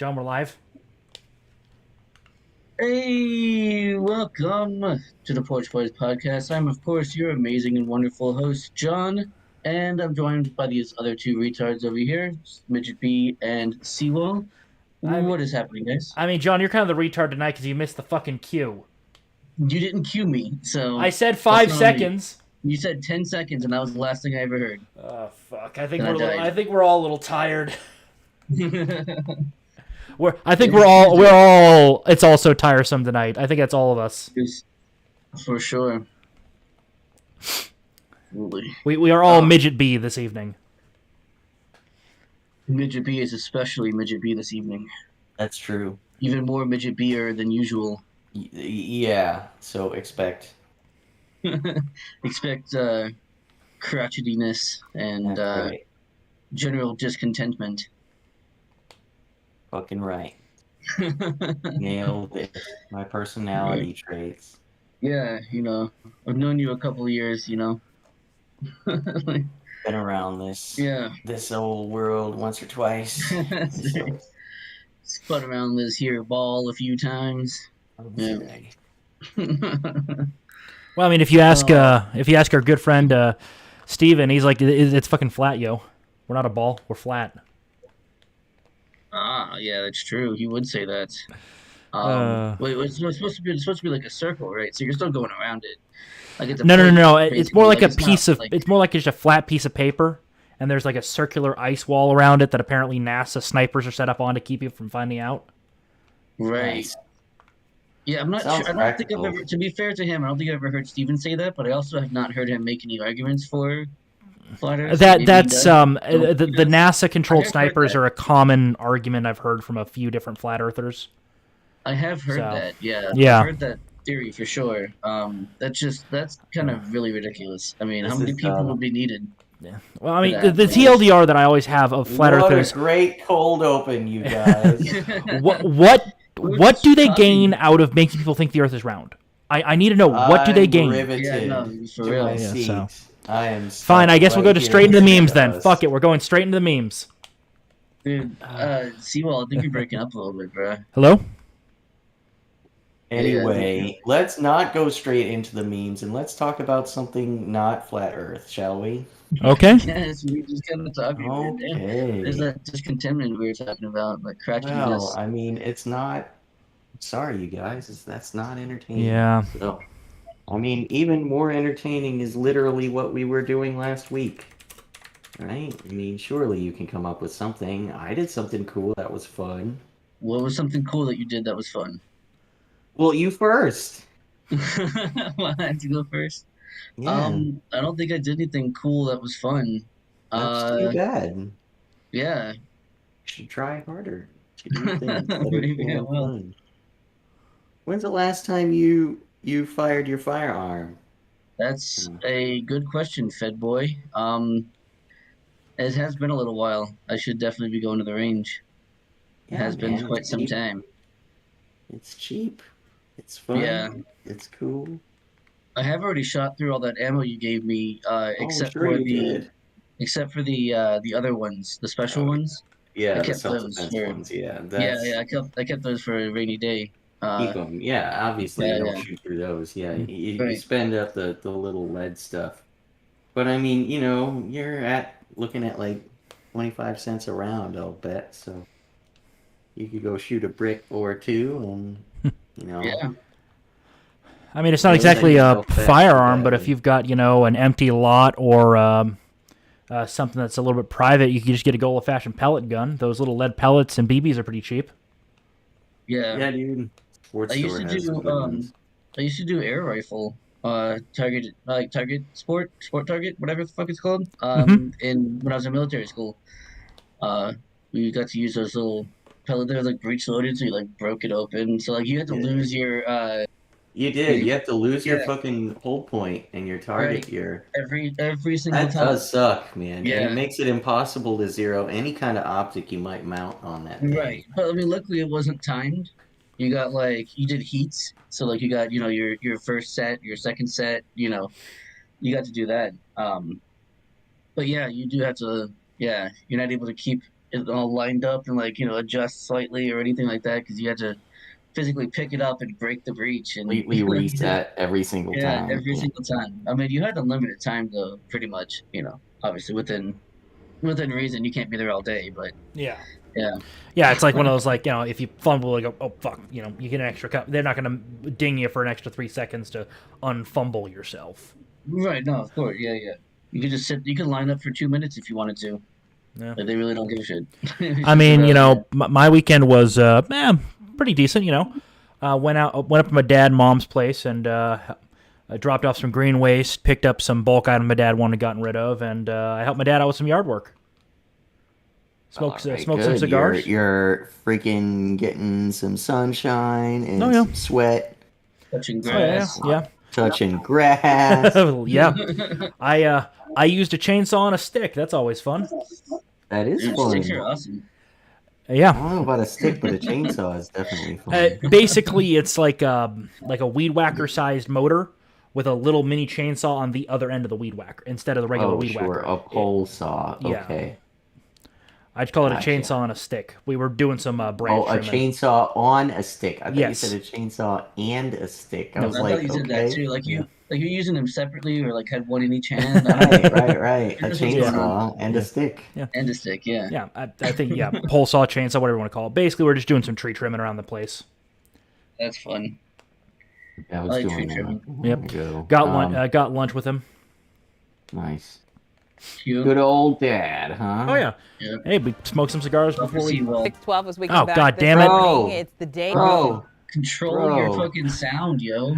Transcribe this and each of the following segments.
John, we're live. Hey, welcome to the Porch Bois podcast. I'm, of course, your amazing and wonderful host, John, and I'm joined by these other two retards over here, Midget B and Seawall. I mean, What is happening, guys? John, you're kind of the retard tonight because you missed the fucking cue. You didn't cue me, I so said that's 5 not on me. seconds. You said 10 seconds, and that was the last thing I ever heard. Oh fuck! I think Then we're I a little, I died. think we're all a little tired. I think Here's we're all. It's all so tiresome tonight. I think that's all of us. for sure. Absolutely. We are all midget B this evening. Midget B is especially Midget B this evening. That's true. Even more Midget B-er than usual. Yeah, so expect. Expect crotchetiness and That's right. general discontentment. Fucking right. Nailed it. My personality traits. Yeah, I've known you a couple of years, Like, Been around this yeah. this old world once or twice. So, Spun around this here ball a few times. Yeah. Well, I mean, if you ask our good friend Steven, he's like, it's fucking flat, yo. We're not a ball. We're flat. Yeah, that's true. He would say that. Uh, Wait, it's supposed to be like a circle, right? So you're still going around it. Like it's a No. plate, It's more basically. like a it's piece not of. like- It's more like just a flat piece of paper, and there's like a circular ice wall around it that apparently NASA snipers are set up on to keep you from finding out. right. nice. Yeah, I'm not Sounds sure. I don't think I've practical. ever. To be fair to him, I don't think I've ever heard Steven say that, but I also have not heard him make any arguments for flat Earth. Maybe he That's does. the NASA controlled I have heard snipers that. are a common argument I've heard from a few different flat earthers. I have heard So, that. Yeah, yeah. I've heard that theory for sure. That's kind of really ridiculous. I mean, This how many is people dumb. would be needed? Well, I mean, Yeah, the it's- TLDR that I always have of flat What earthers. a great cold open, you guys. What do they gain out of making people think the Earth is round? I need to know, what do they I'm gain? riveted Yeah, no, for to real. my Yeah, seat. so. I am Fine, I guess we'll go to straight into the memes then. Us. Fuck it, we're going straight into the memes. Dude, Seawall, I think you're breaking up a little bit, bro. Hello? Anyway, let's not go straight into the memes and let's talk about something not flat Earth, shall we? Okay. Yes, we just kind of talking. Okay. There's that discontentment we were talking about, like Well, crotchetiness. I mean, it's not. Sorry, you guys, that's not entertaining. Yeah. So, I mean, even more entertaining is literally what we were doing last week, right? I mean, surely you can come up with something. I did something cool that was fun. What was something cool that you did that was fun? Well, you first. Well, I have to go first. Yeah, I don't think I did anything cool that was fun. that's too bad. You Yeah. should try harder to do things that are Maybe cool I and will. fun. When's the last time you fired your firearm? That's a good question, Fed boy. It has been a little while. I should definitely be going to the range. It has been man, quite it's some cheap. time. It's cheap. It's fun. Yeah. It's cool. I have already shot through all that ammo you gave me, except sure for you the did. the other ones, the special ones. Yeah, I the kept those self-defense for- ones. Yeah, Yeah, that's yeah, I kept those for a rainy day. keep them. Yeah, obviously yeah, you don't yeah. shoot through those. Yeah, you Right. spend up the little lead stuff. But I mean, you're looking at like 25 cents a round, I'll bet. So you could go shoot a brick or two, and Yeah. I mean, it's not Really exactly make a yourself fast firearm, with but that. if you've got, an empty lot or something that's a little bit private, you can just get a good old-fashioned pellet gun. Those little lead pellets and BBs are pretty cheap. Yeah. yeah, dude. Sports I used store to has do some good ones. I used to do air rifle, target sport target, whatever the fuck it's called. In when I was in military school, we got to use those little pellet. They were like breech loaded, so you like broke it open. So like you had to Yeah. lose your You did. You have to lose your Yeah. fucking hold point and your target. Right. every single That time. does suck, man. And Yeah. it makes it impossible to zero any kind of optic you might mount on that thing. Right, but I mean, luckily it wasn't timed. You got you did heats, so like you got your first set, your second set, you got to do that. But yeah, you do have to. Yeah, you're not able to keep it all lined up and like adjust slightly or anything like that because you had to physically pick it up and break the breach and Completely reset every single yeah, time. every Yeah. single time. I mean, you had unlimited time though, pretty much. Obviously within reason. You can't be there all day, but Yeah. yeah, Yeah, it's like one of those if you fumble, like oh fuck, you get an extra cut. They're not gonna ding you for an extra 3 seconds to unfumble yourself. right. No, of course, yeah, yeah. You could just sit. You could line up for 2 minutes if you wanted to. Yeah. Like they really don't give a shit. It's I just mean, about yeah. my weekend was pretty decent. Went up to my dad and mom's place and I dropped off some green waste, picked up some bulk item my dad wanted gotten rid of, and I helped my dad out with some yard work. Smoked All right, some good. cigars. You're freaking getting some sunshine and Oh, yeah. some sweat, Touching Oh yeah, grass. yeah. touching grass. Yeah. I used a chainsaw and a stick. That's always fun. That is Dude, fun. sticks are awesome. I Yeah. don't know about a stick, but a chainsaw is definitely fun. Basically, it's like a weed whacker sized motor with a little mini chainsaw on the other end of the weed whacker instead of the regular Oh, weed sure, whacker. a pole saw. Yeah. Okay. I'd call it a Gotcha. chainsaw and a stick. We were doing some branch Oh, a trimming. chainsaw on a stick. I thought you Yes. said a chainsaw and a stick. I No. was I like, thought you said that okay. too. Like Yeah. you're using them separately or like had one in each hand. I don't know. Right. A That's what's going on. chainsaw and a stick. And a stick, yeah. Yeah, I think pole saw, chainsaw, whatever you want to call it. Basically, we're just doing some tree trimming around the place. That's fun. I was I like doing tree that. trimming. Yep. There you go. Got lunch with him. Nice. Cute. Good old dad, huh? Oh yeah. Yeah. Hey, we smoked some cigars Love to before see we. well. 6:12 as we Oh, come back God this damn it. morning. Bro. It's the day. Bro. Control your Bro. fucking sound, yo.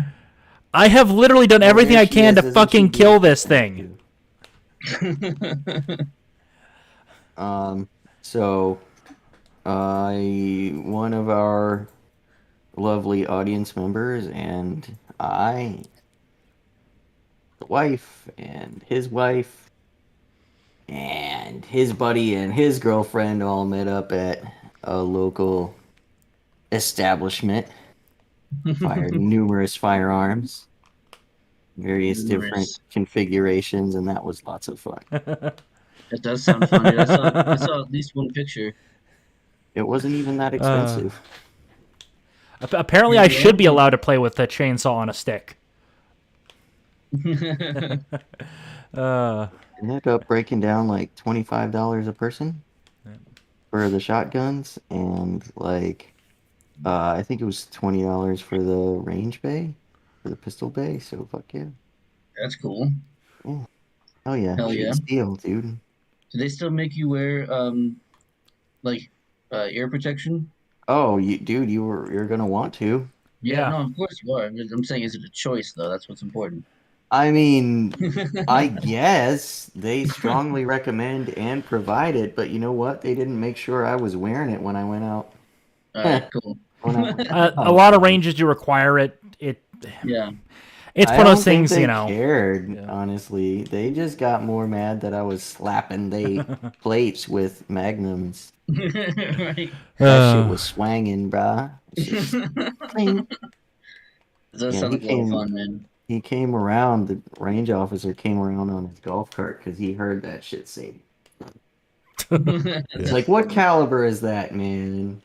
I have literally done everything there I she can is, to isn't fucking she kill beautiful? this thing. So, one of our lovely audience members and I, the wife and his wife, and his buddy and his girlfriend all met up at a local establishment, fired numerous firearms, various different Numerous. configurations, and that was lots of fun. That does sound fun, dude. I saw at least one picture. It wasn't even that expensive. Apparently, I should be allowed to play with a chainsaw on a stick. Ended up breaking down like $25 a person for the shotguns, and like I think it was $20 for the range bay, for the pistol bay. So fuck yeah. That's cool. Oh yeah, Hell cheap yeah. steal, dude. Do they still make you wear like ear protection? Oh, you're gonna want to. Yeah, Yeah. no, of course you are. I'm saying, is it a choice though? That's what's important. I mean, I guess they strongly recommend and provide it, but you know what? They didn't make sure I was wearing it when I went out. All right, cool. When A lot of ranges do require it. Yeah. It's I one of don't those think things, they you know. cared, Yeah. honestly. They just got more mad that I was slapping they plates with magnums. Right. That shit was swanging, brah. Shit was cling. It does Yeah, sound he like a lot of came- fun, man. He came around, the range officer came around on his golf cart because he heard that shit say. It's like, what caliber is that, man?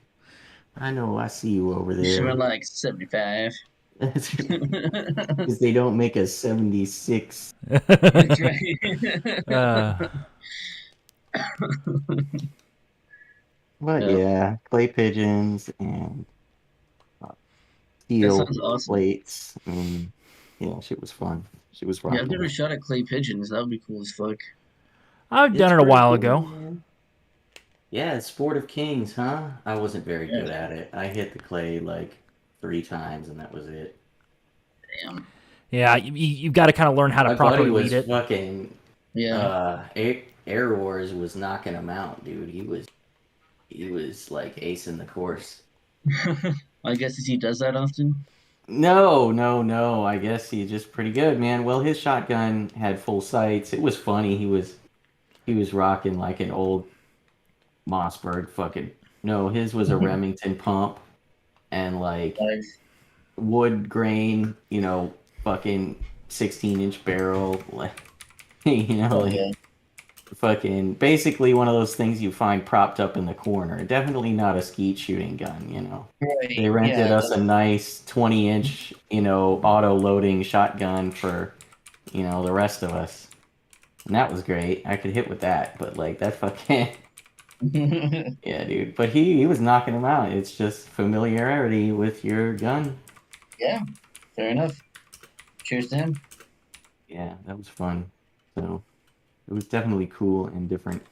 I know, I see you over Showing there. like 75. Because they don't make a 76. That's right. But Yeah. yeah, clay pigeons and That steel sounds awesome. plates. I mean, yeah, shit was fun. Shit was Yeah, I've rocking. never shot at clay pigeons. That would be cool as fuck. I've It's done it a pretty while cool, ago. man. Yeah, Sport of Kings, huh? I wasn't very Yeah. good at it. I hit the clay like 3 times and that was it. Damn. Yeah, you've got to kind of learn how to My properly buddy lead was it. fucking Yeah. Air Wars was knocking him out, dude. He was like acing the course. I guess he does that often. No. I guess he's just pretty good, man. Well, his shotgun had full sights. It was funny. He was rocking like an old Mossberg fucking. No, his was a Remington pump and like Nice. wood grain, fucking 16-inch barrel, like Oh, like yeah. fucking basically one of those things you find propped up in the corner. Definitely not a skeet shooting gun, you know. Right. They rented Yeah. us a nice 20-inch, you know, auto-loading shotgun for, you know, the rest of us. And that was great. I could hit with that, but like that fucking yeah, dude. But he was knocking him out. It's just familiarity with your gun. Yeah. Fair enough. Cheers to him. Yeah, that was fun. So it was definitely cool and different.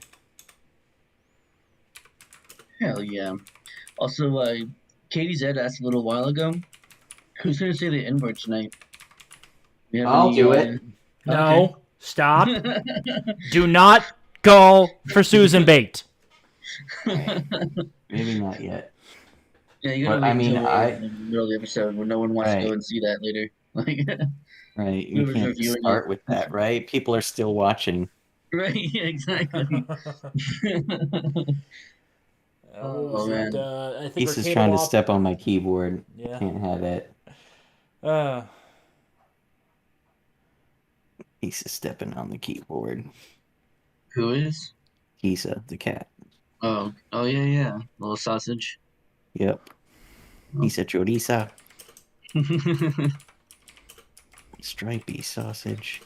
Hell yeah. Also, Katie Zed asked a little while ago, who's gonna say the N-word tonight? We have I'll any, do it. No, stop. Do not go for Susan Bait. Maybe not yet. Yeah, you gotta But wait I mean, until I the middle of the episode when no one wants to go right, and see that later. Like, right. You whoever's can't just reviewing it. start with that, right? People are still watching. Right, yeah, exactly. Oh man. I think He's we're just cabled trying to off. step on my keyboard. Yeah. Can't have it. Uh, He's just stepping on the keyboard. Who is? Kisa, the cat. Oh, yeah. Little sausage. Yep. Oh. Kisa choriza. Stripey sausage.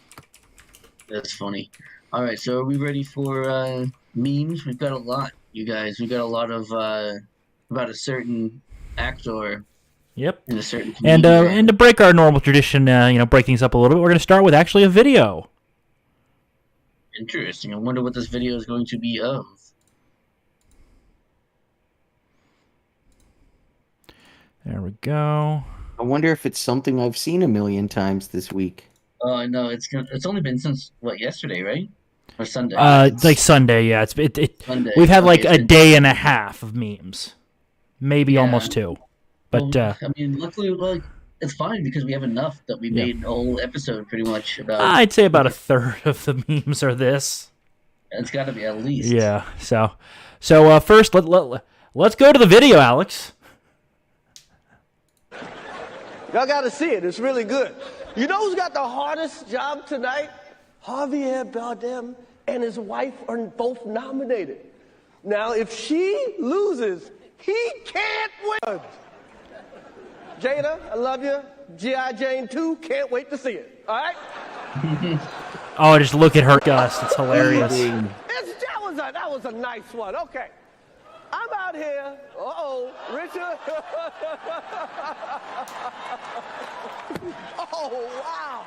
That's funny. All right, so are we ready for memes? We've got a lot, you guys. We've got a lot of about a certain actor yep. in a certain And comedian. and to break our normal tradition, break things up a little bit, we're going to start with actually a video. Interesting. I wonder what this video is going to be of. There we go. I wonder if it's something I've seen a million times this week. Oh no, it's only been since what, yesterday, right? Or Sunday? Like Sunday, yeah. Sunday. We've had like Okay, a so- day and a half of memes, maybe Yeah. almost two. But Well, I mean, luckily, like, it's fine because we have enough that we Yeah. made a whole episode pretty much about. I'd say about a third of the memes are this. It's got to be at least. Yeah. So first let's go to the video, Alex. Y'all got to see it. It's really good. You know who's got the hardest job tonight? Javier Bardem and his wife are both nominated. Now, if she loses, he can't win. Jada, I love you. G.I. Jane 2, can't wait to see it. All right? Oh, just look at her gust. It's hilarious. That was a nice one. Okay. I'm out here. Uh-oh, Richard. Oh, wow.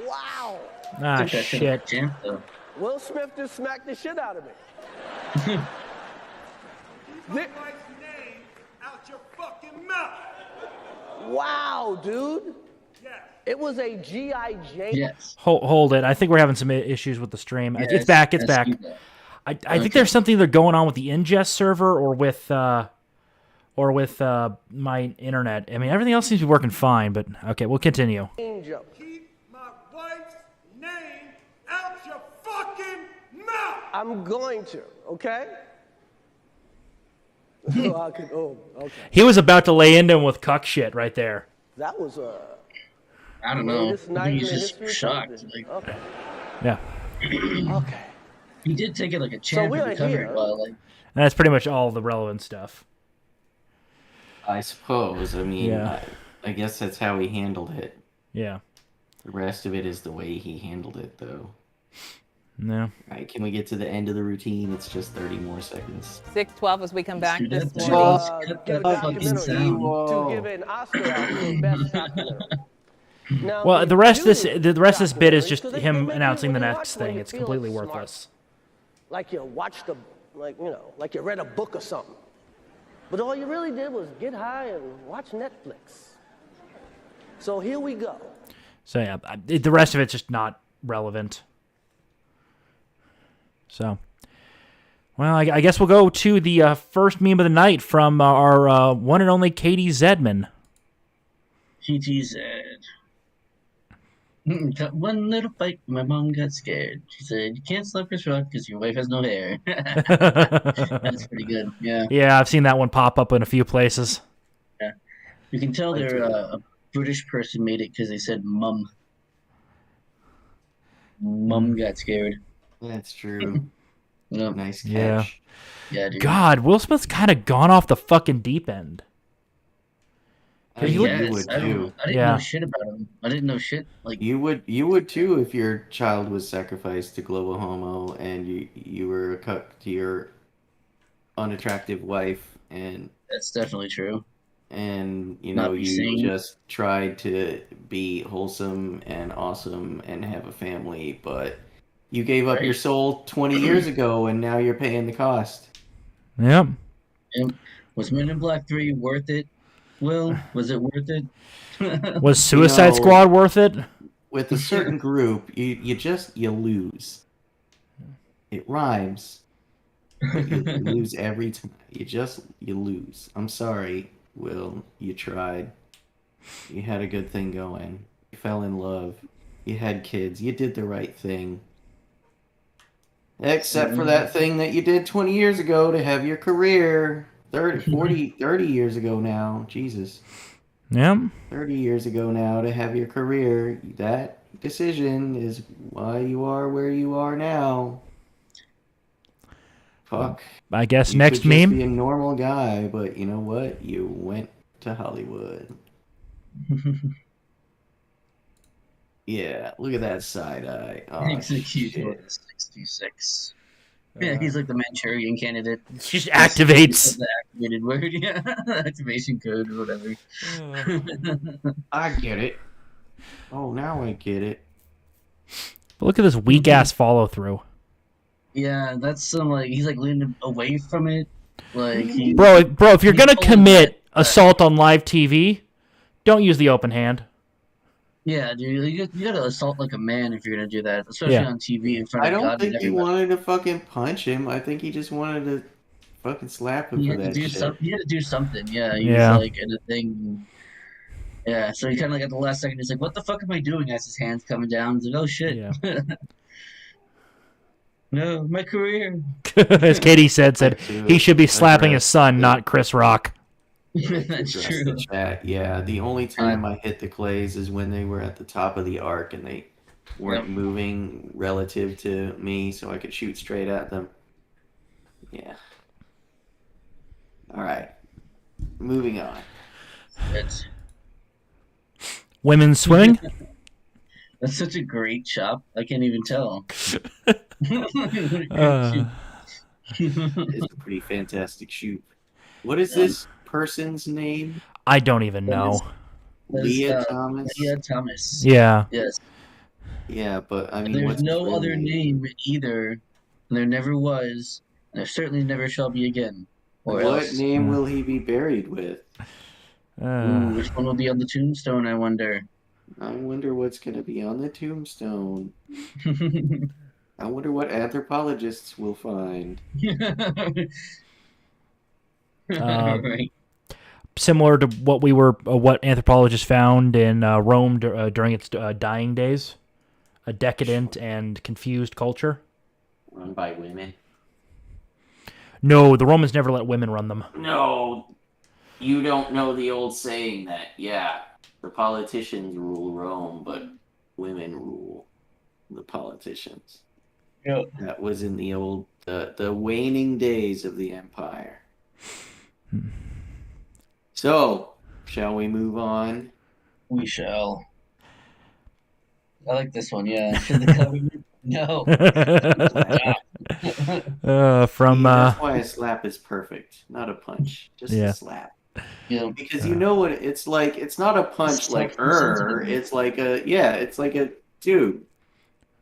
Wow. Ah, Took that shit. Champ, though. Will Smith just smacked the shit out of me. Keep my wife's name out your fucking mouth. Wow, dude. Yes. It was a G.I. Jane. Yes. Hold it. I think we're having some issues with the stream. Yes, It's back. It's yes, back. you know. I think there's something either going on with the ingest server or with my internet. I mean, everything else seems to be working fine. But okay, we'll continue. Angel. Keep my wife's name out your fucking mouth. I'm going to, okay? Okay. He was about to lay into him with cuck shit right there. That was I don't know. greatest I night think in he's the just history of shocked. television. Like, Okay. Yeah, Okay. he did take it like a champ we and are recovered here. well. Like, and that's pretty much all the relevant stuff. I suppose. I mean, Yeah. I guess that's how he handled it. Yeah. The rest of it is the way he handled it, though. No. All right, can we get to the end of the routine? It's just 30 more seconds. 6:12 as we come back Dude, this that's morning. Cut that Get a fucking documentary sound. to give an Oscar out for best documentary. Now, Well, the rest of this the bit is just documentaries, 'cause they him make you- announcing the when you next watch one, thing. you It's feel completely smart. worthless. Like you watched like you read a book or something. But all you really did was get high and watch Netflix. So here we go. So yeah, the rest of it's just not relevant. So, well, I guess we'll go to the first meme of the night from our one and only Katie Zedman. TTZ. Got one little fight. My mom got scared. She said, "You can't slap your truck because your wife has no hair." That's pretty good. Yeah. Yeah, I've seen that one pop up in a few places. You can tell they're a British person made it because they said "mum." Mum got scared. That's true. Yep. Nice Yeah. catch. Yeah, dude. God, Will Smith's kind of gone off the fucking deep end. I He mean, would- you Yes, would I don't. too. I didn't Yeah. know shit about him. I didn't know shit. Like, You would too if your child was sacrificed to global homo and you were a cuck to your unattractive wife that's definitely true. and Not be you sane. just tried to be wholesome and awesome and have a family, but you gave up your Right. soul 20 years ago and now you're paying the cost. Yep. And was Men in Black 3 worth it? Will, was it worth it? Was Suicide know- Squad worth it? With a certain group, you lose. It rhymes. But you lose every time. You lose. I'm sorry, Will. You tried. You had a good thing going. You fell in love. You had kids. You did the right thing. Except for that thing that you did 20 years ago to have your career. 30 years ago now. Jesus. Yep. 30 years ago now to have your career. That decision is why you are where you are now. Fuck. I guess You next could just meme. be a normal guy, but you know what? You went to Hollywood. Yeah, look at that side eye. Oh, Execute shit. Order 66. Yeah, he's like the Manchurian candidate. She just activates. The activated word, yeah. Activation code or whatever. I get it. Oh, now I get it. But look at this weak ass follow through. Yeah, that's some like he's like leaning away from it. Like he, Bro, if you're he's gonna pulling commit back. assault on live TV, don't use the open hand. Yeah, dude, you gotta assault like a man if you're gonna do that, especially Yeah. on TV in front I of don't God think and he everybody. wanted to fucking punch him. I think he just wanted to fucking slap him He for had to that do shit. something. He had to do something. Yeah, he Yeah. was like in a thing. Yeah, so he kind of like at the last second, he's like, "What the fuck am I doing?" As his hands coming down, he's like, "Oh shit, Yeah. no, my career." As Katie said he should be slapping his son, Aggressive. not Chris Rock. That's Address true. the chat. Yeah, the only time I hit the clays is when they were at the top of the arc and they weren't Yep. moving relative to me, so I could shoot straight at them. Yeah. All right. Moving on. That's Women's swimming. such a great shop. I can't even tell. It's a pretty fantastic shoot. What is this person's name? I don't even know. Leah Thomas? Leah Thomas. Yeah. Yes. Yeah, but I mean, There's what's his no real other name either. And there never was. And there certainly never shall be again. Or What else. name will he be buried with? Ooh, which one will be on the tombstone, I wonder? I wonder what's going to be on the tombstone. I wonder what anthropologists will find. Right. Similar to what anthropologists found in Rome during its dying days, a decadent and confused culture. Run by women? No, the Romans never let women run them. No, you don't know the old saying that, yeah, the politicians rule Rome, but women rule the politicians. Yep. That was in the old, the waning days of the empire. So, shall we move on? We shall. I like this one, yeah. Should the government? No. From That's why a slap is perfect, not a punch, just Yeah. a slap. Yeah. Because you know what it's like. It's not a punch It's like self-sensitive. It's like it's like a dude.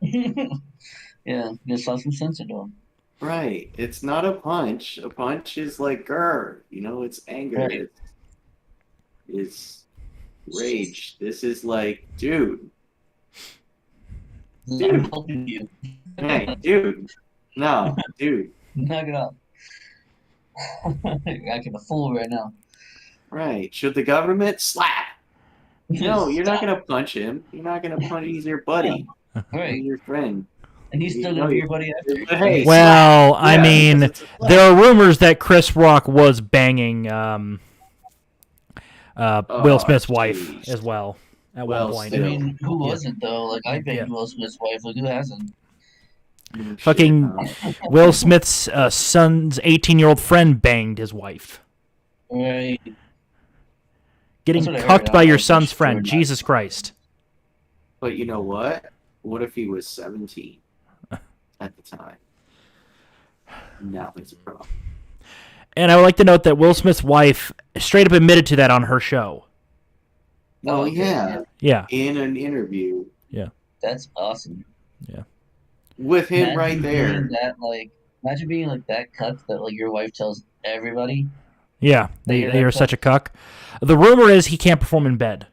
Yeah, just saw some sense into him. Right. It's not a punch. A punch is like grr. It's anger. Right. It's rage. This is like, dude. I'm helping you. Hey, dude. No, dude. Knock it off. You're acting a fool right now. Right. Should the government slap? No, you're not Stop. gonna punch him. You're not gonna punch. He's your buddy. Right. He's your friend. And he's still gonna be your buddy after. But hey, well, slap. I Yeah, mean, because it's a slap. there are rumors that Chris Rock was banging Will Smith's wife jeez. as well at Well, one point. I still. mean, who wasn't though? Like I banged Yeah. Will Smith's wife. Like who hasn't? Fucking Will Smith's son's 18-year-old friend banged his wife. Right. Getting That's what I heard. cucked by I don't your know if son's that's true friend. or not. Jesus Christ. But you know what? What if he was 17 at the time? Now it's a problem. And I would like to note that Will Smith's wife straight up admitted to that on her show. Oh, okay. yeah. Yeah. In an interview. That's awesome. With him Imagine right there. being that, imagine being like that cuck that like your wife tells everybody. Yeah, they You're that are such a cuck. The rumor is he can't perform in bed.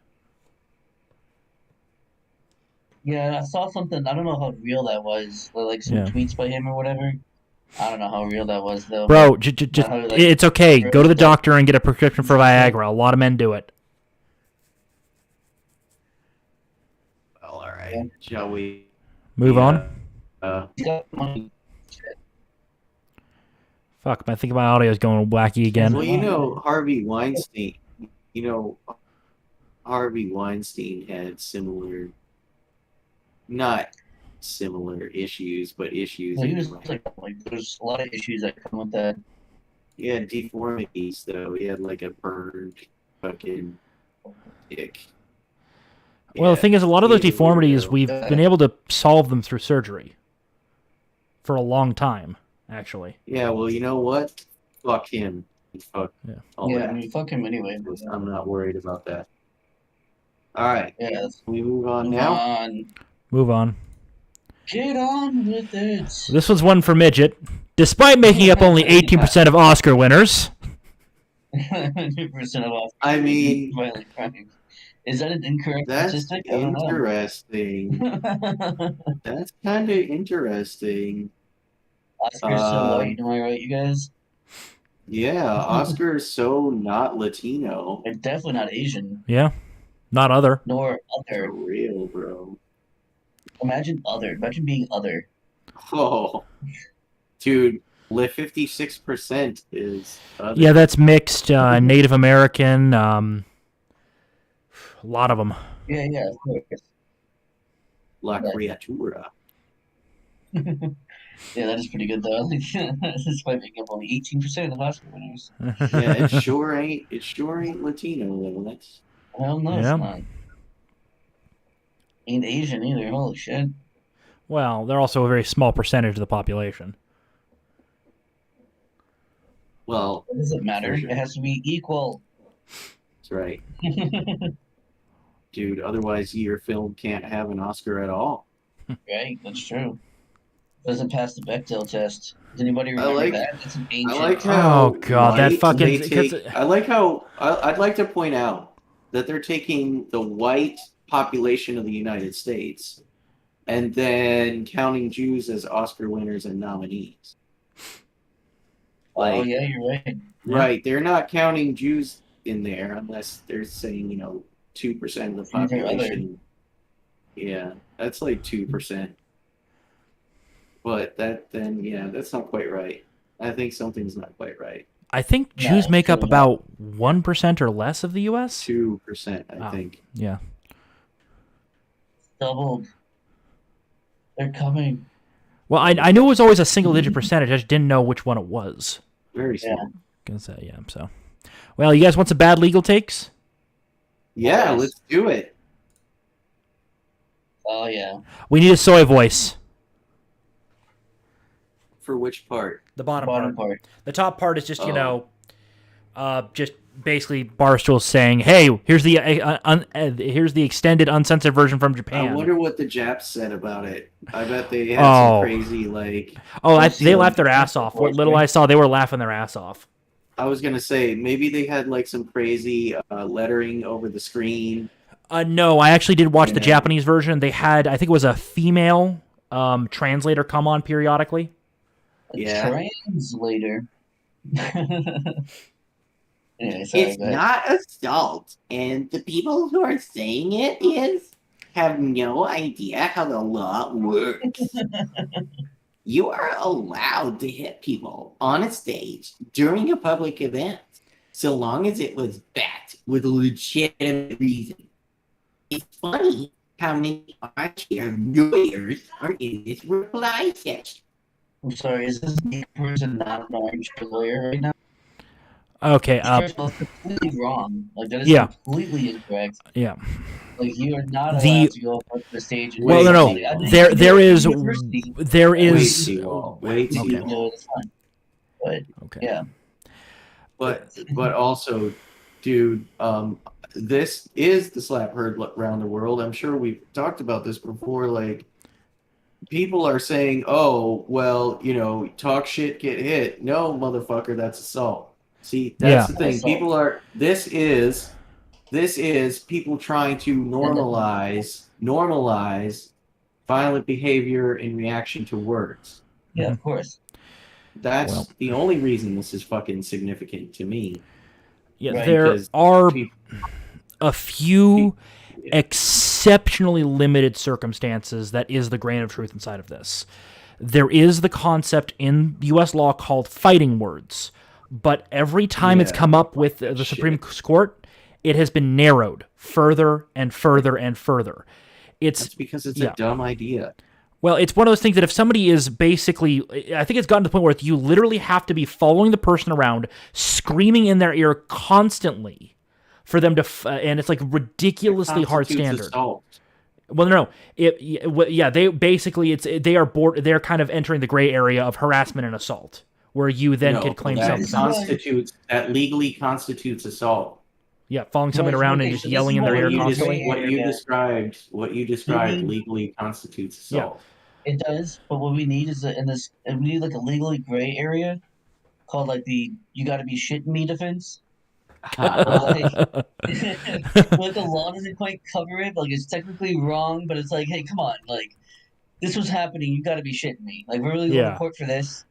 Yeah, I saw something. I don't know how real that was. Like some Yeah. tweets by him or whatever. I don't know how real that was though. Bro, but just how, like, it's okay. Go to the stuff. doctor and get a prescription for Viagra. A lot of men do it. Well, all right. Yeah. Shall we Move on. He's got money. Fuck, I think my audio is going wacky again. Well, you know, Harvey Weinstein. You know, Harvey Weinstein had similar, not similar issues, but issues. Well, he was anyway. like there's a lot of issues that come with that. He had deformities, though. He had like a burned fucking dick. Well, the thing is, a lot of those he was deformities, real. we've been able to solve them through surgery. For a long time, actually. Yeah, well, you know what? Fuck him. Fuck Yeah. all Yeah, that. I mean, fuck him anyway. But, I'm not worried about that. All right. yeah, let's Can we move on move now? on. Move on. Get on with it. This one's one for Midget. Despite making up only 18% of Oscar winners, 100% of all. I mean, violent crimes. Is that an incorrect that's statistic? I don't know. interesting. That's kind of interesting. Oscar's so white, am I right, you guys? Yeah, Oscar is so not Latino. They're definitely not Asian, yeah, not other. nor For other. real, bro. Imagine other. Imagine being other. Oh, dude, 56% is other. Yeah, that's mixed. Native American. A lot of them. Yeah, yeah, of course. La criatura. Yeah, that is pretty good though. Despite making up only 18% of Oscar winners. Yeah, it sure ain't Latino though. That's Hell no, Yeah. it's not. Ain't Asian either. Holy shit. Well, they're also a very small percentage of the population. well, What does it matter? Sure. It has to be equal. that's right. Dude, otherwise your film can't have an Oscar at all. Right, that's true. Doesn't pass the Bechdel test. Does anybody remember like- that? That's an ancient. I like how Oh, God, that white fucking- they take, I like how I'd like to point out that they're taking the white population of the United States and then counting Jews as Oscar winners and nominees. Oh yeah, you're right. Right, they're not counting Jews in there unless they're saying 2% of the Jews are other. population. Yeah, that's like 2%. But that's not quite right. I think something's not quite right. I think No, Jews make up absolutely about 1% or less of the U.S. 2%, I Oh. think. Yeah. Doubled. They're coming. Well, I knew it was always a single-digit percentage. I just didn't know which one it was. Very small. Gonna say, yeah. So, well, you guys want some bad legal takes? Yeah, Yes. let's do it. Oh yeah. We need a soy voice. For which part? The bottom Bottom part. part. The top part is just Oh. just basically Barstool saying, "Hey, here's the extended uncensored version from Japan." I wonder what the Japs said about it. I bet they had Oh. some crazy like. They laughed their ass off. What little I saw, they were laughing their ass off. I was gonna say maybe they had like some crazy lettering over the screen. No, I actually did watch the Yeah. Japanese version. They had, I think it was a female translator come on periodically. A Yeah. translator. Anyway, sorry, It's go ahead. not assault, and the people who are saying it have no idea how the law works. You are allowed to hit people on a stage during a public event, so long as it was backed with a legitimate reason. It's funny How many armchair lawyers are in this reply section? I'm sorry, is this person not an armchair lawyer right now? Okay. First of all, it's completely wrong. Like, that is Yeah. completely incorrect. Yeah. Like, you are not The allowed to go up on the stage and well, Wait, no, like, no. I know you There, can do there it in is, university. there Wait, is. Seawall. Wait, You Okay. can do it, it's fine. But Okay. yeah, But also, dude, this is the slap heard around the world. I'm sure we've talked about this before. Like, people are saying, "Oh, well, talk shit, get hit." No, motherfucker, that's assault. See, that's Yeah. the thing. Assault. People are. This is people trying to normalize violent behavior in reaction to words. yeah, of course. That's Well. the only reason this is fucking significant to me. Yeah. Right. There Because are people, a few yeah. exceptionally limited circumstances that is the grain of truth inside of this. There is the concept in U.S. law called fighting words, but every time it's Yeah, come up with the shit. Supreme Court, it has been narrowed further and further and further. That's because it's a dumb idea. Well, it's one of those things that if somebody is basically, I think it's gotten to the point where you literally have to be following the person around, screaming in their ear constantly for them to, and it's like ridiculously hard Constitutes standard. assault. Well, no, they basically they're kind of entering the gray area of harassment and assault, where you then could claim that self-defense. that legally constitutes assault. Yeah, following somebody around and okay, just so this yelling is in their what ear you just- constantly. What you described Maybe- legally constitutes assault. It does, but what we need is we need like a legally gray area called like the "you got to be shitting me" defense. Like, the law doesn't quite cover it. Like, it's technically wrong, but it's like, hey, come on, like, this was happening. You got to be shitting me. Like, we're really going Yeah. to court for this,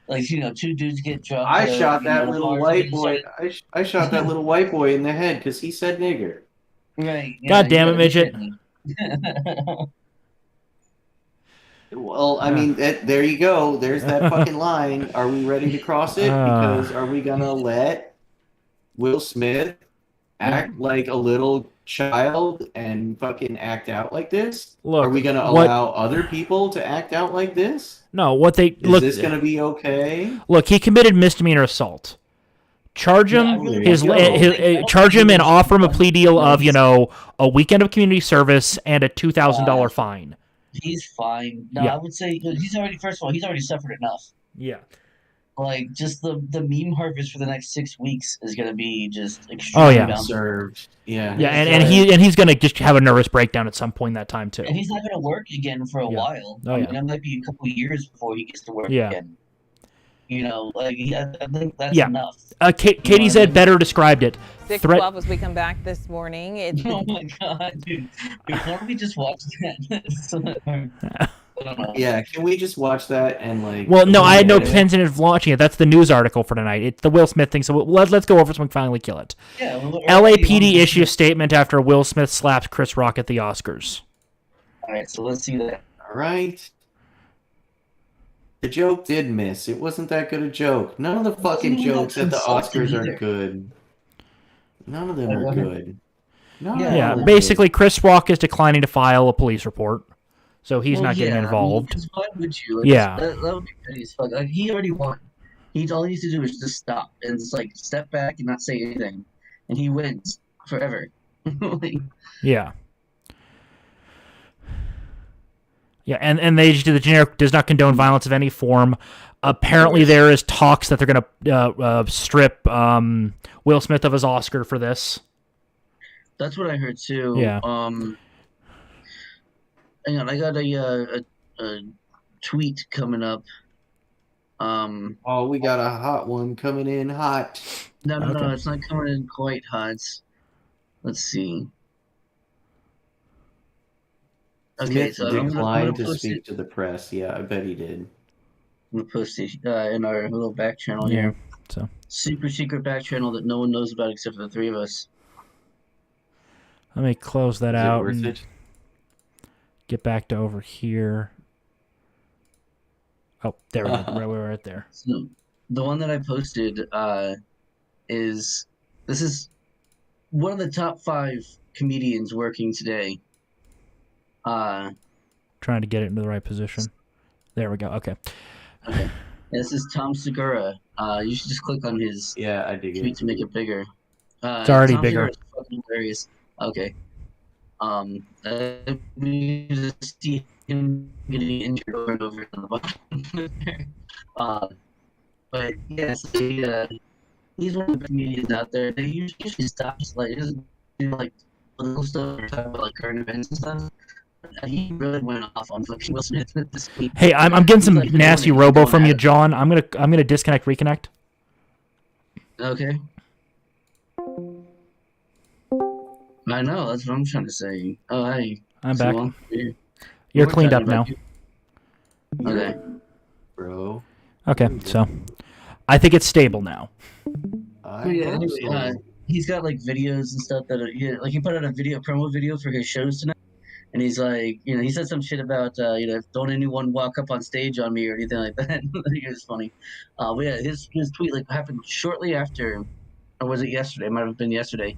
Like, two dudes get dropped. I shot that in a little car, white somebody boy. I shot that little white boy in the head because he said nigger. Right. God you damn it, gotta be Midget. shitting me. Well, I mean, there you go. There's that fucking line. Are we ready to cross it? Because are we gonna let Will Smith act like a little child and fucking act out like this? Look, are we gonna allow other people to act out like this? No, what they Is look. this gonna be okay? Look, he committed misdemeanor assault. Charge him charge him and offer him a plea deal of a weekend of community service and a $2,000 fine. He's fine. No, Yeah. I would say he's already suffered enough. Yeah. Like, just the meme harvest for the next 6 weeks is gonna be just extremely bouncy. Served. Yeah. Yeah, and he's gonna just have a nervous breakdown at some point in that time too. And he's not gonna work again for a while. Oh, I yeah. mean, it might be a couple of years before he gets to work Yeah. again. I think that's enough. Katie said better described it. 6:12 as we come back this morning. It's Oh my god, dude! Why don't we just watch that? Yeah, can we just watch that and like? Well, no, I had no intention of watching it. That's the news article for tonight. It's the Will Smith thing. So let's go over so we can finally kill it. Yeah, LAPD issues statement after Will Smith slaps Chris Rock at the Oscars. All right, so let's see that. All right. The joke did miss. It wasn't that good a joke. None of the fucking jokes at the Oscars are good. None of them are good. Yeah, basically, Chris Rock is declining to file a police report, so he's not getting involved. I mean, 'cause why would you? Yeah. That would be petty as fuck. Like, he already won. All he needs to do is just stop and just like step back and not say anything, and he wins forever. Yeah. Yeah, and they just do the generic does not condone violence of any form. Apparently, there is talks that they're going to strip Will Smith of his Oscar for this. That's what I heard too. Yeah. Hang on, I got a tweet coming up. Oh, we got a hot one coming in hot. No, it's not coming in quite hot. Let's see. Okay, Smith so I'm declined gonna to speak to the press. Yeah, I bet he did. I'm gonna post it in our little back channel Yeah. here. So Super secret back channel that no one knows about except for the three of us. let me close that Is out it worth and it? get back to over here. Oh, there we go. We're right there. So the one that I posted is one of the top 5 comedians working today Trying to get it into the right position. There we go. Okay. Okay. This is Tom Segura. You should just click on his Yeah, I dig tweet it. to make it bigger. It's already Tom bigger. Segura is fucking hilarious. Okay. We just see him getting injured over and over on the bottom. But yes, he's one of the best comedians out there. They usually stops like he doesn't do like political stuff or talk about like current events and stuff. He really went off on fucking Will Smith this week. Hey, I'm getting He's some like nasty going robo from at you, it. John. I'm gonna disconnect, reconnect. Okay. I know, that's what I'm trying to say. Oh, hey. I'm So, back. well, You're we're cleaned talking up now. about you. Okay. Bro. Okay, so I think it's stable now. I Yeah, hope anyway, so. he's got like videos and stuff that are, yeah, like he put out a promo video for his shows tonight. And he's like, he said some shit about, don't anyone walk up on stage on me or anything like that. I think it was funny. But yeah, his tweet like happened shortly after, or was it yesterday? It might have been yesterday.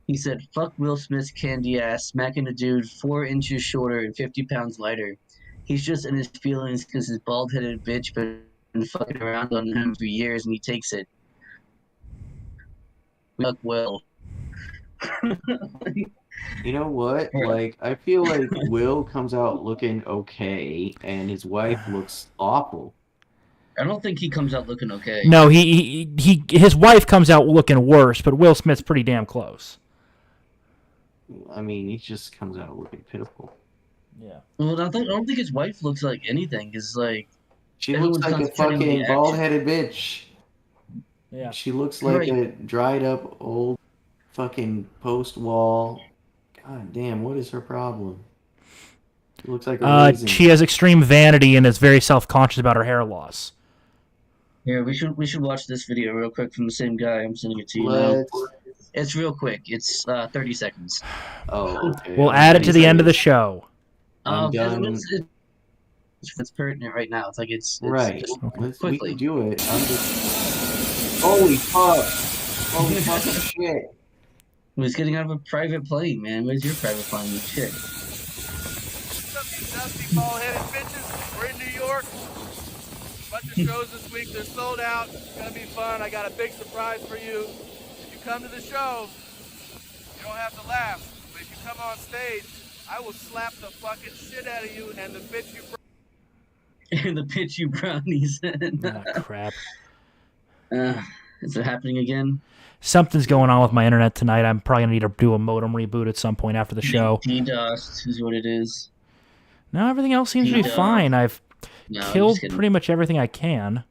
He said, "Fuck Will Smith's candy ass, smacking a dude 4 inches shorter and 50 pounds lighter. He's just in his feelings because his bald-headed bitch been fucking around on him for years and he takes it. Fuck Will." You know what? Yeah. Like, I feel like Will comes out looking okay, and his wife looks awful. I don't think he comes out looking okay. No, his wife comes out looking worse, but Will Smith's pretty damn close. I mean, he just comes out looking pitiful. Yeah. Well, I don't think his wife looks like anything. It's like She looks everyone's like a concentrating on the fucking action. bald-headed bitch. Yeah. She looks like Right. a dried-up old fucking post-wall. God damn, what is her problem? She looks like a raisin. She has extreme vanity and is very self-conscious about her hair loss. Here, we should watch this video real quick from the same guy. I'm sending it to you now. Let's... It's real quick. It's 30 seconds. Oh, okay. We'll I'm add it to ready the for end of the this. show. I'm done. It's pertinent right now. It's like it's Right. just We quickly. can do it. I'm just... Holy fuck! Holy fucking shit! He's getting out of a private plane, man. Where's your private plane? Shit. What's up, you dusty bald-headed bitches? We're in New York. Bunch of shows this week. They're sold out. It's gonna be fun. I got a big surprise for you. If you come to the show, you don't have to laugh. But if you come on stage, I will slap the fucking shit out of you and the bitch you And the pitch you brownies. Ah, crap. Is it happening again? Something's going on with my internet tonight. I'm probably gonna need to do a modem reboot at some point after the show. DDoS is what it is. No, everything else seems to be DDoS. fine. I've No, I'm killed just kidding. pretty much everything I can.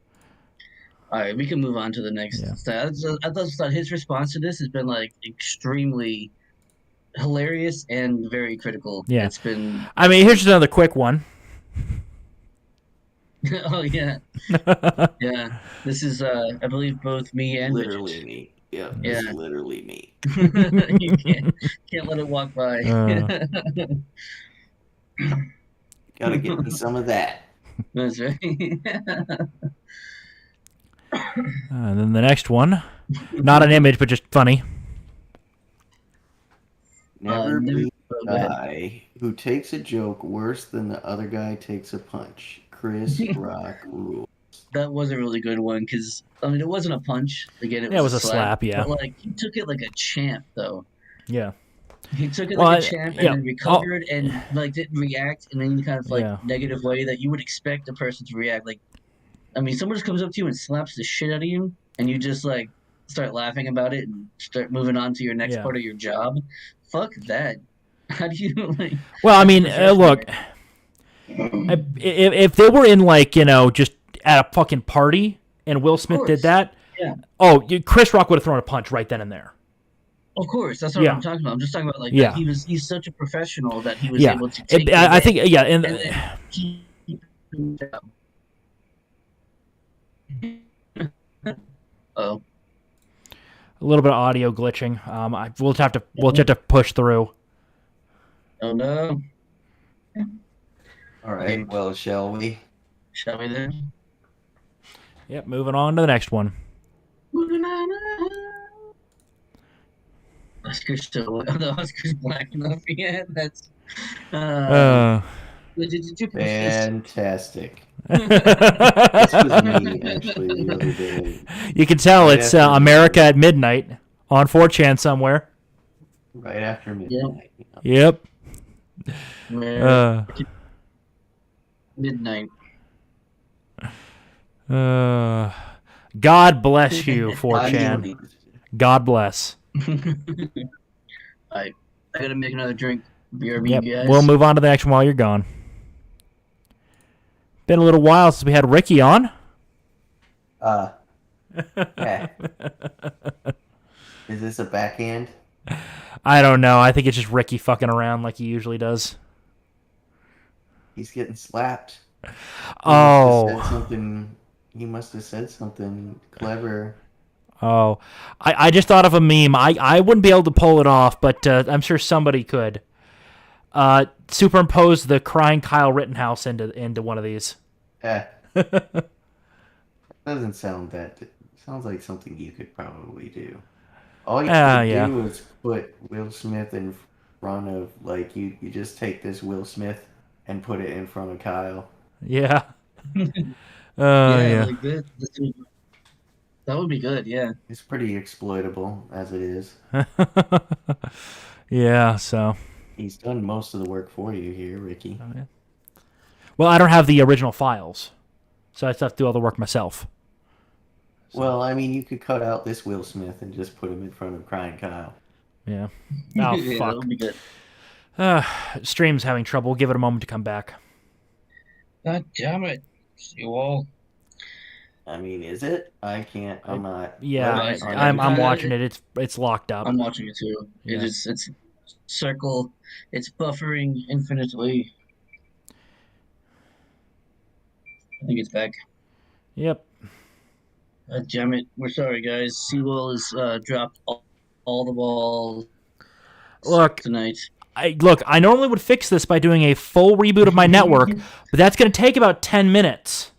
All right, we can move on to the next. Yeah. I thought his response to this has been like extremely hilarious and very critical. Yeah. It's been. I mean, here's just another quick one. Oh yeah, yeah. This is I believe both me and Literally me. Yeah, Yeah. it's literally me. Midget. You can't let it walk by. Gotta get me some of that. That's right. And then the next one, not an image, but just funny. Never be go the ahead. guy who takes a joke worse than the other guy takes a punch. Chris Rock rules. That was a really good one because I mean it wasn't a punch. Again, Yeah, it was a slap, yeah. But like he took it like a champ, though. Yeah. He took it Well, like a champ and yeah. then recovered and like didn't react in any kind of like Yeah. negative way that you would expect a person to react. Like, I mean, someone just comes up to you and slaps the shit out of you, and you just like start laughing about it and start moving on to your next Yeah. part of your job. Fuck that. How do you like? Well, I mean, look, if they were in like, just at a fucking party and Will Smith course. did that, Yeah. Chris Rock would have thrown a punch right then and there. Of course, that's what Yeah. I'm talking about. I'm just talking about like Yeah. that he's such a professional that he was Yeah. able to take I it think, yeah, and and then keep his job. Oh, a little bit of audio glitching. We'll have to push through. oh no. All right, well, shall we? Shall we then? Yep, moving on to the next one. Oscar's still the Oscar's black enough yet. That's Uh, did you Fantastic. This was me, actually, the other day. you can tell Right it's after America midnight. at midnight on 4chan somewhere. Right after midnight. Yep. Where midnight. God bless you, I 4chan. mean, God bless. I gotta make another drink. BRB, Yep. you guys. We'll move on to the next one while you're gone. Been a little while since we had Ricky on. yeah. Is this a backhand? I don't know. I think it's just Ricky fucking around like he usually does. He's getting slapped. Oh. He must have said something clever. Oh. I just thought of a meme. I wouldn't be able to pull it off, but I'm sure somebody could. Superimpose the crying Kyle Rittenhouse into one of these. Doesn't sound that. Sounds like something you could probably do. All you have to do is put Will Smith in front of, like, you just take this Will Smith and put it in front of Kyle. Yeah. Yeah, like this that would be good, yeah. It's pretty exploitable as it is. Yeah, so. He's done most of the work for you here, Ricky. Oh, yeah. Well, I don't have the original files, so I still have to do all the work myself. So. Well, I mean, you could cut out this Will Smith and just put him in front of crying Kyle. Yeah. Oh, Yeah, fuck. that would be good. Stream's having trouble. Give it a moment to come back. God damn it. You all. I mean, is it? I can't. I'm not. Yeah, I'm watching it. It's locked up. I'm watching it too. Yeah. It's circle. It's buffering infinitely. I think it's back. Yep. God damn it. We're sorry, guys. Seawall has dropped all the balls tonight. I normally would fix this by doing a full reboot of my network, but that's going to take about 10 minutes.